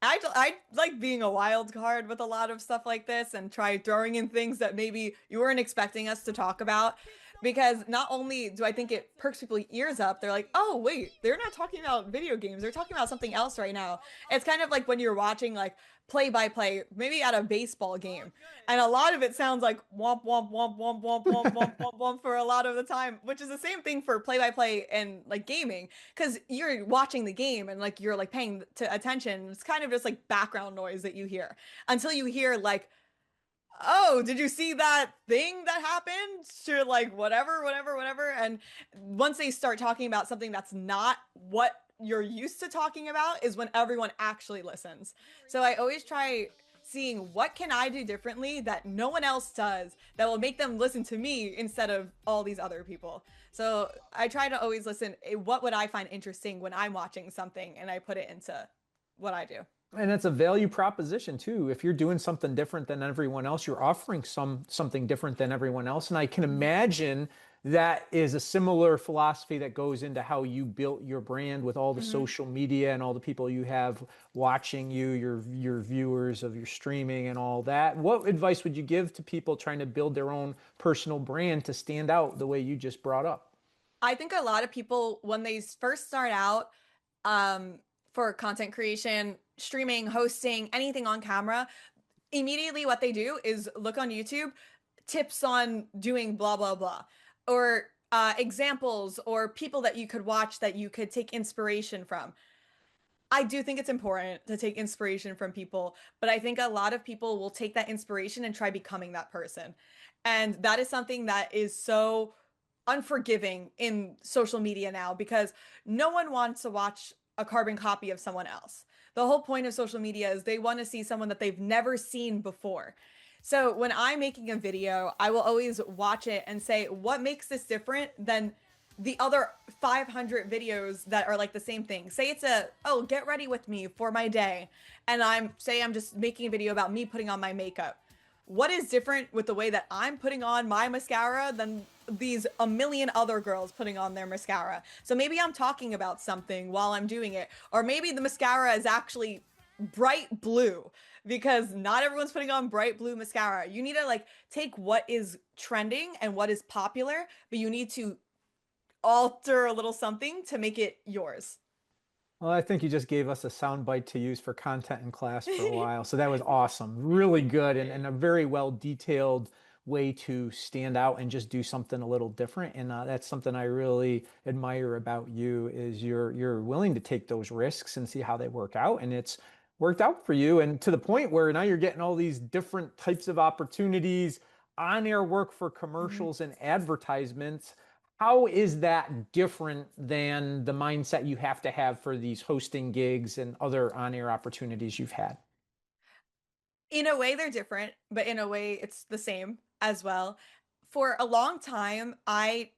I like being a wild card with a lot of stuff like this and try throwing in things that maybe you weren't expecting us to talk about. Because not only do I think it perks people's ears up, they're like, oh, wait, they're not talking about video games. They're talking about something else right now. It's kind of like when you're watching like play by play, maybe at a baseball game. And a lot of it sounds like womp, womp, womp, womp, womp, womp, womp, womp, womp for a lot of the time, which is the same thing for play by play and like gaming because you're watching the game and like you're like paying to attention. It's kind of just like background noise that you hear until you hear like, oh, did you see that thing that happened to like whatever, whatever, whatever. And once they start talking about something that's not what you're used to talking about is when everyone actually listens. So I always try seeing what can I do differently that no one else does that will make them listen to me instead of all these other people. So I try to always listen, what would I find interesting when I'm watching something and I put it into what I do. And it's a value proposition too. If you're doing something different than everyone else, you're offering something different than everyone else. And I can imagine that is a similar philosophy that goes into how you built your brand with all the Hmm. social media and all the people you have watching you, your viewers of your streaming and all that. What advice would you give to people trying to build their own personal brand to stand out the way you just brought up? I think a lot of people, when they first start out, um, for content creation, streaming, hosting, anything on camera, immediately what they do is look on YouTube, tips on doing blah, blah, blah, or examples or people that you could watch that you could take inspiration from. I do think it's important to take inspiration from people, but I think a lot of people will take that inspiration and try becoming that person. And that is something that is so unforgiving in social media now because no one wants to watch a carbon copy of someone else. The whole point of social media is they want to see someone that they've never seen before. So when I'm making a video, I will always watch it and say, what makes this different than the other 500 videos that are like the same thing? Say it's oh, get ready with me for my day. And I'm just making a video about me putting on my makeup. What is different with the way that I'm putting on my mascara than these a million other girls putting on their mascara? So maybe I'm talking about something while I'm doing it, or maybe the mascara is actually bright blue because not everyone's putting on bright blue mascara. You need to like take what is trending and what is popular, but you need to alter a little something to make it yours. Well, I think you just gave us a sound bite to use for content in class for a while. So that was awesome. Really good and a very well detailed way to stand out and just do something a little different. And that's something I really admire about you is you're willing to take those risks and see how they work out. And it's worked out for you. And to the point where now you're getting all these different types of opportunities, on-air work for Mhm. commercials and advertisements. How is that different than the mindset you have to have for these hosting gigs and other on-air opportunities you've had? In a way, they're different, but in a way, it's the same as well. For a long time, I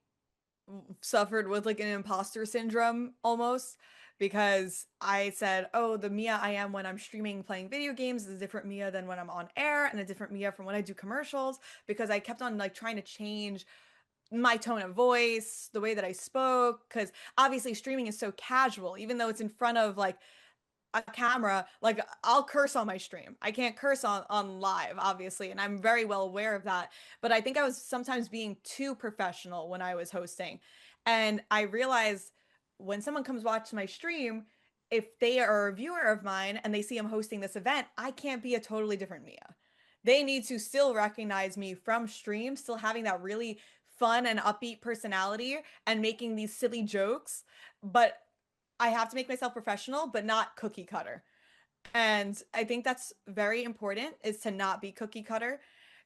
suffered with like an imposter syndrome almost because I said, oh, the Mia I am when I'm streaming playing video games is a different Mia than when I'm on air and a different Mia from when I do commercials because I kept on like trying to change my tone of voice, the way that I spoke, because obviously streaming is so casual, even though it's in front of like a camera, like I'll curse on my stream. I can't curse on live, obviously, and I'm very well aware of that. But I think I was sometimes being too professional when I was hosting. And I realized when someone comes watch my stream, if they are a viewer of mine and they see I'm hosting this event, I can't be a totally different Mia. They need to still recognize me from stream, still having that really fun and upbeat personality and making these silly jokes, but I have to make myself professional, but not cookie cutter. And I think that's very important is to not be cookie cutter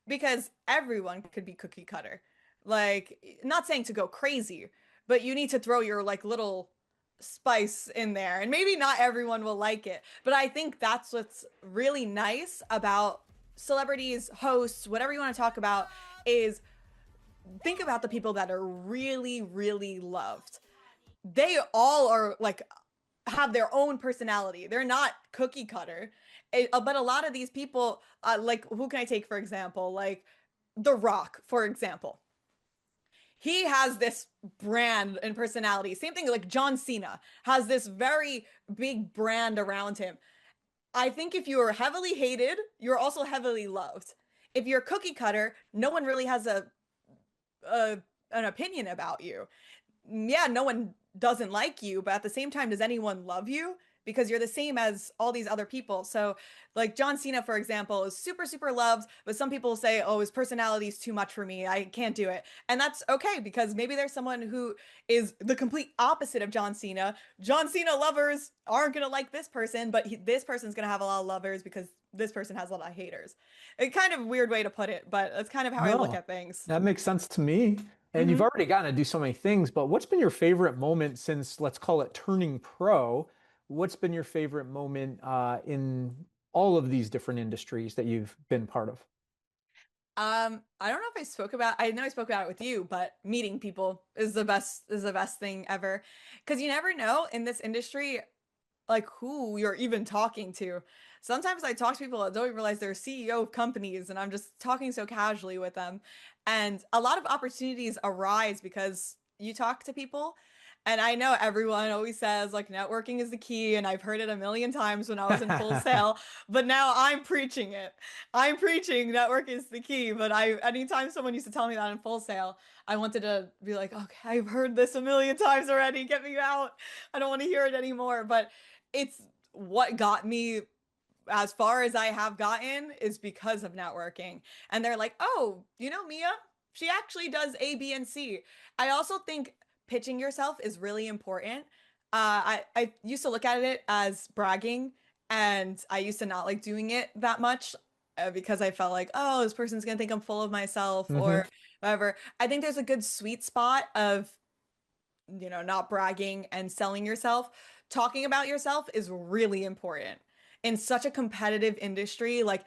because everyone could be cookie cutter. Like, not saying to go crazy, but you need to throw your like little spice in there. And maybe not everyone will like it, but I think that's what's really nice about celebrities, hosts, whatever you want to talk about is think about the people that are really, really loved. They all are like have their own personality. They're not cookie cutter. But a lot of these people, like who can I take for example? Like The Rock, for example. He has this brand and personality. Same thing like John Cena has this very big brand around him. I think if you are heavily hated, you're also heavily loved. If you're cookie cutter, no one really has a an opinion about you. Yeah, no one doesn't like you, but at the same time, does anyone love you? Because you're the same as all these other people. So, like John Cena, for example, is super, super loved, but some people say, oh, his personality is too much for me. I can't do it. And that's okay because maybe there's someone who is the complete opposite of John Cena. John Cena lovers aren't going to like this person, but this person's going to have a lot of lovers because this person has a lot of haters. A kind of weird way to put it, but that's kind of how I look No, at things. that makes sense to me. And you've Hmm. already gotten to do so many things, but what's been your favorite moment since, let's call it turning pro? What's been your favorite moment in all of these different industries that you've been part of? I don't know if I spoke about, I know I spoke about it with you, but meeting people is the best thing ever. Because you never know in this industry, like who you're even talking to. Sometimes I talk to people that don't even realize they're CEO of companies, and I'm just talking so casually with them. And a lot of opportunities arise because you talk to people. And I know everyone always says like networking is the key, and I've heard it a million times when I was in Full Sail, but now I'm preaching it. I'm preaching network is the key. But anytime someone used to tell me that in Full Sail, I wanted to be like, okay, I've heard this a million times already. Get me out. I don't want to hear it anymore. But it's what got me as far as I have gotten is because of networking. And they're like, oh, you know, Mia, she actually does A, B, and C. I also think pitching yourself is really important. I used to look at it as bragging, and I used to not like doing it that much because I felt like, oh, this person's gonna think I'm full of myself Hmm. or whatever. I think there's a good sweet spot of, you know, not bragging and selling yourself. Talking about yourself is really important in such a competitive industry. Like,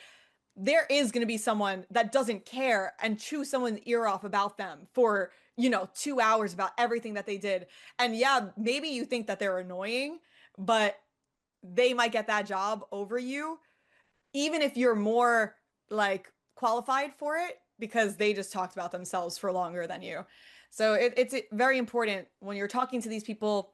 there is going to be someone that doesn't care and chew someone's ear off about them for, you know, 2 hours about everything that they did. And yeah, maybe you think that they're annoying, but they might get that job over you, even if you're more like qualified for it because they just talked about themselves for longer than you. So it's very important when you're talking to these people,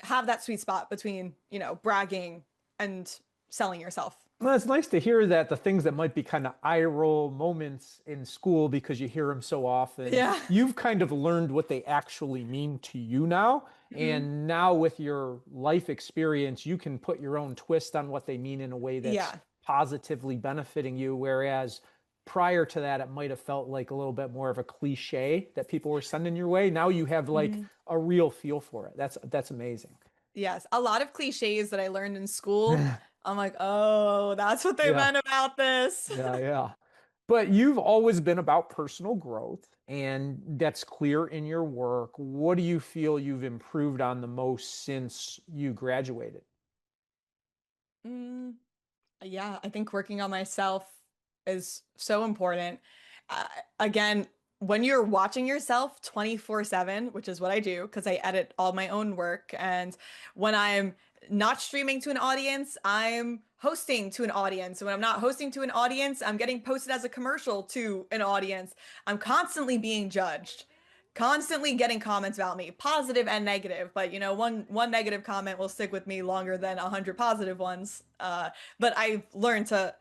have that sweet spot between, you know, bragging and selling yourself. Well, it's nice to hear that the things that might be kind of eye roll moments in school because you hear them so often, Yeah. you've kind of learned what they actually mean to you now. Mhm. And now with your life experience, you can put your own twist on what they mean in a way that's Yeah. positively benefiting you. Whereas prior to that, it might have felt like a little bit more of a cliche that people were sending your way. Now you have like Mhm. a real feel for it. That's amazing. Yes. A lot of cliches that I learned in school, I'm like, oh, that's what they Yeah. meant about this. Yeah, yeah. But you've always been about personal growth, and that's clear in your work. What do you feel you've improved on the most since you graduated? Mm, yeah, I think working on myself is so important. Uh, Again, when you're watching yourself 24/7, which is what I do because I edit all my own work, and when I'm not streaming to an audience, I'm hosting to an audience. And when I'm not hosting to an audience, I'm getting posted as a commercial to an audience. I'm constantly being judged. Constantly getting comments about me, positive and negative, but you know, one negative comment will stick with me longer than 100 positive ones. But I've learned to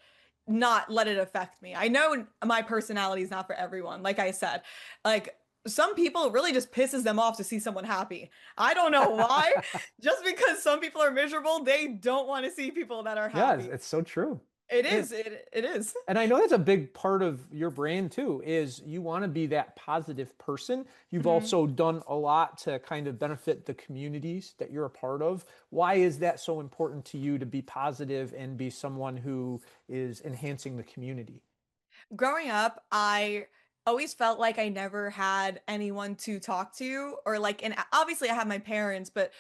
not let it affect me. I know my personality is not for everyone. Like I said, like some people it really just pisses them off to see someone happy. I don't know why. Just because some people are miserable, they don't want to see people that are Yeah, it's, happy. it's so true. It And is. It is. and I know that's a big part of your brand too, is you want to be that positive person. You've Mhm. also done a lot to kind of benefit the communities that you're a part of. Why is that so important to you to be positive and be someone who is enhancing the community? Growing up, I always felt like I never had anyone to talk to, or like, and obviously I have my parents, but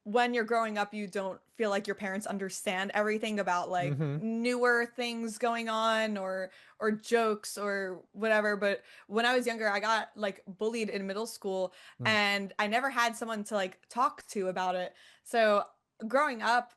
when you're growing up, you don't feel like your parents understand everything about like Hmm. newer things going on or jokes or whatever. But when I was younger, I got like bullied in middle school, and I never had someone to like talk to about it. So growing up,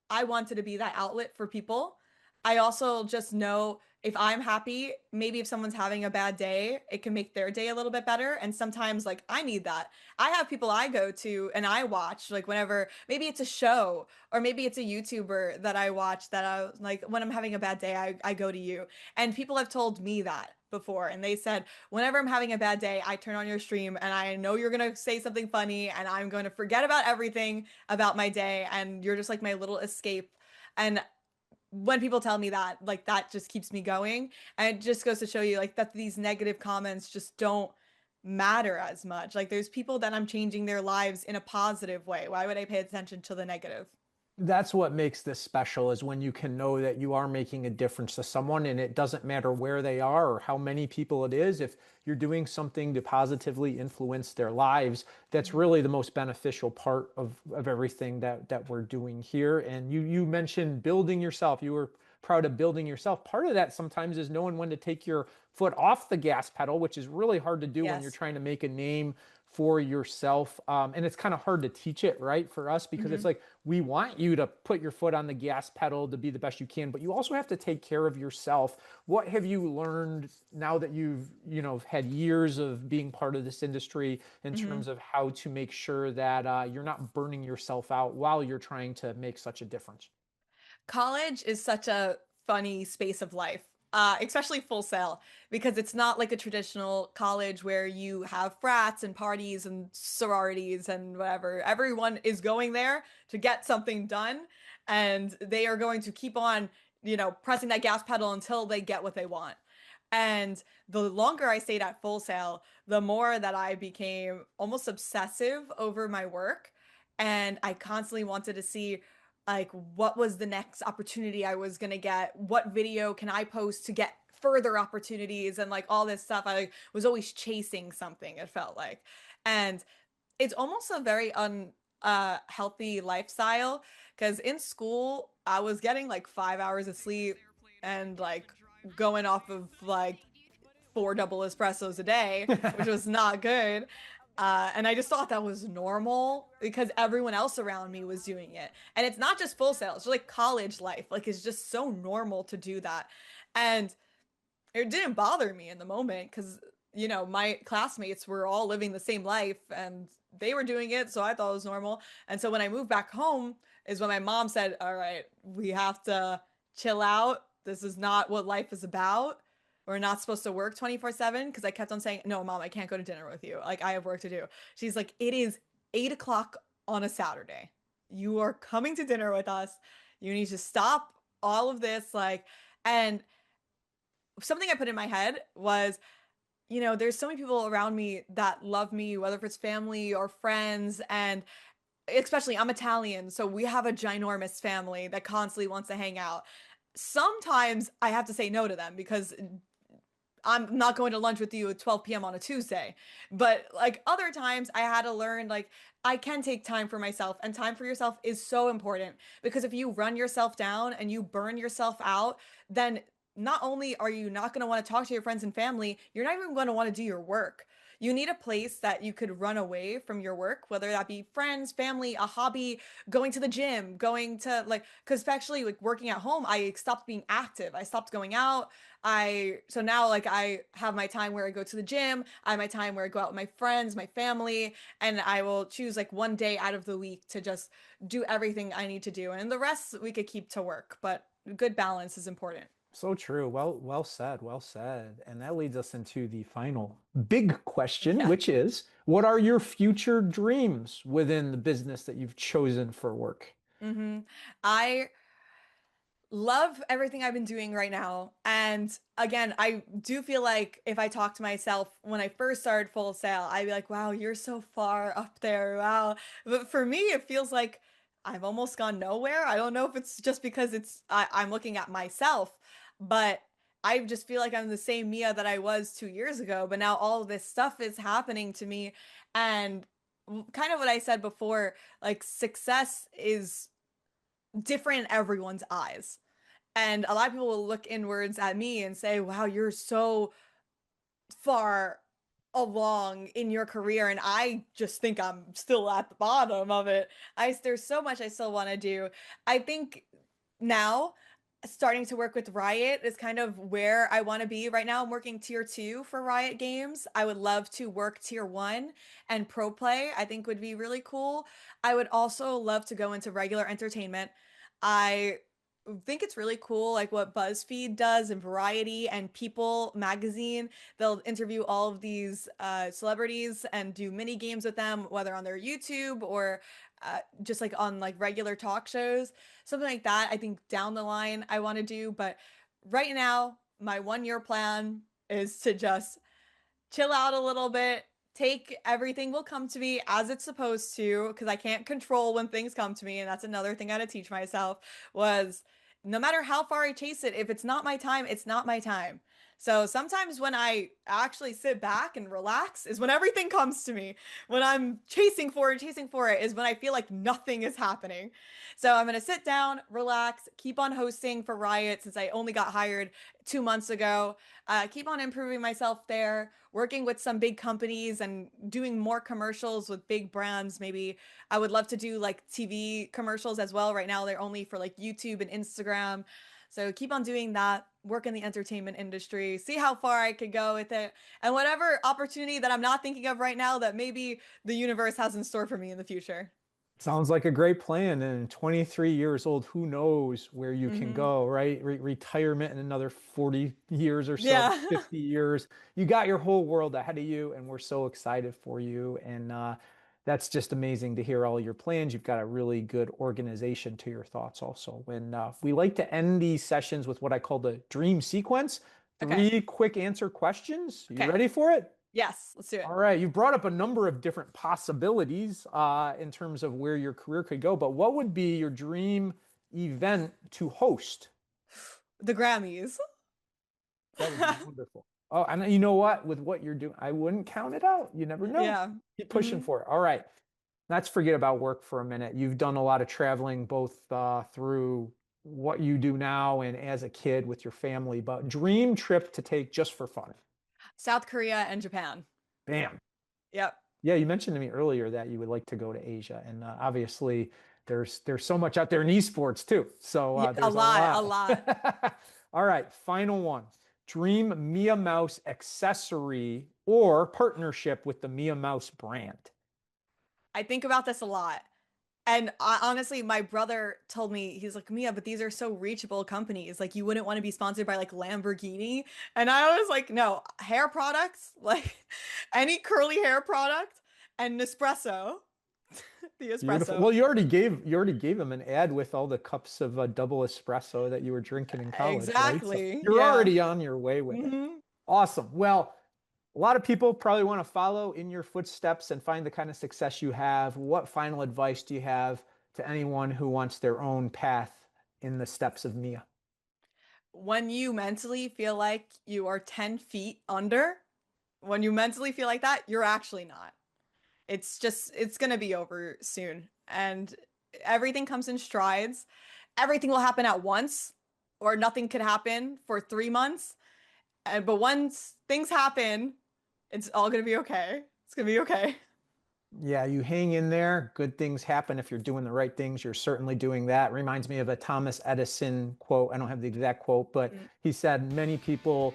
I wanted to be that outlet for people. I also just know if I'm happy, maybe if someone's having a bad day, it can make their day a little bit better. And sometimes, like, I need that. I have people I go to and I watch, like, whenever maybe it's a show or maybe it's a YouTuber that I watch that I like, when I'm having a bad day, I go to you. And people have told me that before. And they said, whenever I'm having a bad day, I turn on your stream and I know you're going to say something funny and I'm going to forget about everything about my day, and you're just like my little escape. And when people tell me that, like that just keeps me going. And it just goes to show you like that these negative comments just don't matter as much. Like there's people that I'm changing their lives in a positive way. Why would I pay attention to the negative? That's what makes this special is when you can know that you are making a difference to someone and it doesn't matter where they are or how many people it is. If you're doing something to positively influence their lives, that's really the most beneficial part of everything that we're doing here. And you mentioned building yourself. You were proud of building yourself. Part of that sometimes is knowing when to take your foot off the gas pedal, which is really hard to do when you're Yes. trying to make a name for yourself. And it's kind of hard to teach it, right, for us because it's Hmm. like we want you to put your foot on the gas pedal to be the best you can, but you also have to take care of yourself. What have you learned now that you've, had years of being part of this industry in Hmm. terms of how to make sure that you're not burning yourself out while you're trying to make such a difference? College is such a funny space of life, especially Full Sail, because it's not like a traditional college where you have frats and parties and sororities and whatever. Everyone is going there to get something done, and they are going to keep on, pressing that gas pedal until they get what they want. And the longer I stayed at Full Sail, the more that I became almost obsessive over my work. And I constantly wanted to see like what was the next opportunity I was gonna get, what video can I post to get further opportunities and like all this stuff. I like, was always chasing something, it felt like. And it's almost a very un healthy lifestyle because in school I was getting like 5 hours of sleep and like going off of like four double espressos a day, which was not good. And I just thought that was normal because everyone else around me was doing it. And it's not just Full Sail, it's like college life. Like it's just so normal to do that. And it didn't bother me in the moment because, my classmates were all living the same life and they were doing it. So I thought it was normal. And so when I moved back home is when my mom said, all right, we have to chill out. This is not what life is about. We're not supposed to work 24/7 because I kept on saying, no, mom, I can't go to dinner with you. Like I have work to do. She's like, it is 8 o'clock on a Saturday. You are coming to dinner with us. You need to stop all of this. And something I put in my head was, there's so many people around me that love me, whether if it's family or friends, and especially I'm Italian, so we have a ginormous family that constantly wants to hang out. Sometimes I have to say no to them because I'm not going to lunch with you at 12 p.m. on a Tuesday. But like other times I had to learn like I can take time for myself and time for yourself is so important because if you run yourself down and you burn yourself out, then not only are you not going to want to talk to your friends and family, you're not even going to want to do your work. You need a place that you could run away from your work, whether that be friends, family, a hobby, going to the gym, going to like, because especially like working at home, I stopped being active. I stopped going out. So now like I have my time where I go to the gym, I have my time where I go out with my friends, my family, and I will choose like one day out of the week to just do everything I need to do. And the rest we could keep to work, but good balance is important. So true. Well said. Well said. And that leads us into the final big question, Yeah. which is, what are your future dreams within the business that you've chosen for work? Hmm. I love everything I've been doing right now. And again, I do feel like if I talk to myself when I first started Full Sail, I'd be like, wow, you're so far up there. Wow. But for me, it feels like I've almost gone nowhere. I don't know if it's just because I'm looking at myself, but I just feel like I'm the same Mia that I was 2 years ago. But now all of this stuff is happening to me. And kind of what I said before, like success is different in everyone's eyes. And a lot of people will look inwards at me and say, wow, you're so far along in your career. And I just think I'm still at the bottom of it. There's so much I still want to do. I think now starting to work with Riot is kind of where I want to be right now. I'm working tier two for Riot Games. I would love to work tier one and pro play. I think would be really cool. I would also love to go into regular entertainment. I think it's really cool, like what BuzzFeed does and Variety and People magazine. They'll interview all of these celebrities and do mini games with them, whether on their YouTube or just like on like regular talk shows, something like that. I think down the line I want to do, but right now my 1 year plan is to just chill out a little bit. Take everything will come to me as it's supposed to, because I can't control when things come to me. And that's another thing I had to teach myself was no matter how far I chase it, if it's not my time, it's not my time. So sometimes when I actually sit back and relax is when everything comes to me. When I'm chasing for it is when I feel like nothing is happening. So I'm going to sit down, relax, keep on hosting for Riot since I only got hired 2 months ago. Keep on improving myself there, working with some big companies and doing more commercials with big brands. Maybe I would love to do like TV commercials as well. Right now, they're only for like YouTube and Instagram. So keep on doing that, work in the entertainment industry, see how far I could go with it, and whatever opportunity that I'm not thinking of right now that maybe the universe has in store for me in the future. Sounds like a great plan. And 23 years old, who knows where you can Hmm. go, right? Retirement in another 40 years or so, Yeah. 50 years. You got your whole world ahead of you, and we're so excited for you. And that's just amazing to hear all your plans. You've got a really good organization to your thoughts also. And we like to end these sessions with what I call the dream sequence. Okay. 3 quick answer questions. You Okay. ready for it? Yes, let's do All it. right, you brought up a number of different possibilities in terms of where your career could go, but what would be your dream event to host? The Grammys. That would be wonderful. Oh, and you know what? With what you're doing, I wouldn't count it out. You never know. Yeah. Keep pushing Hmm. for it. All right, let's forget about work for a minute. You've done a lot of traveling, both through what you do now and as a kid with your family, but dream trip to take just for fun. South Korea and Japan. Bam. Yep. Yeah, you mentioned to me earlier that you would like to go to Asia, and obviously there's so much out there in esports too. So Yeah, a there's a lot, a lot. lot. All right, final one. Dream Mia Mouse accessory or partnership with the Mia Mouse brand. I think about this a lot. And honestly, my brother told me, he's like, Mia, but these are so reachable companies. Like, you wouldn't want to be sponsored by like Lamborghini. And I was like, no, hair products, like any curly hair product and Nespresso, the Beautiful. espresso. Well, you already gave him an ad with all the cups of double espresso that you were drinking in college, right? So Exactly. you're Yeah. already on your way with it. Hmm. Awesome. Well, a lot of people probably want to follow in your footsteps and find the kind of success you have. What final advice do you have to anyone who wants their own path in the steps of Mia? When you mentally feel like you are 10 feet under, when you mentally feel like that, you're actually not. It's going to be over soon. And everything comes in strides. Everything will happen at once, or nothing could happen for 3 months. But once things happen, it's all going to be okay. It's going to be okay. Yeah, you hang in there. Good things happen if you're doing the right things. You're certainly doing that. Reminds me of a Thomas Edison quote. I don't have the exact quote, but Mm. he said many people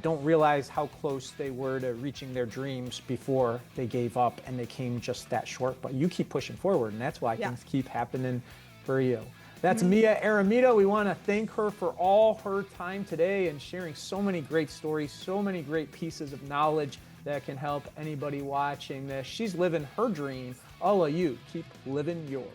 don't realize how close they were to reaching their dreams before they gave up and they came just that short. But you keep pushing forward, and that's why Yeah. things keep happening for you. That's Mhm. Mia Eremita. We want to thank her for all her time today and sharing so many great stories, so many great pieces of knowledge that can help anybody watching this. She's living her dream. All of you, keep living yours.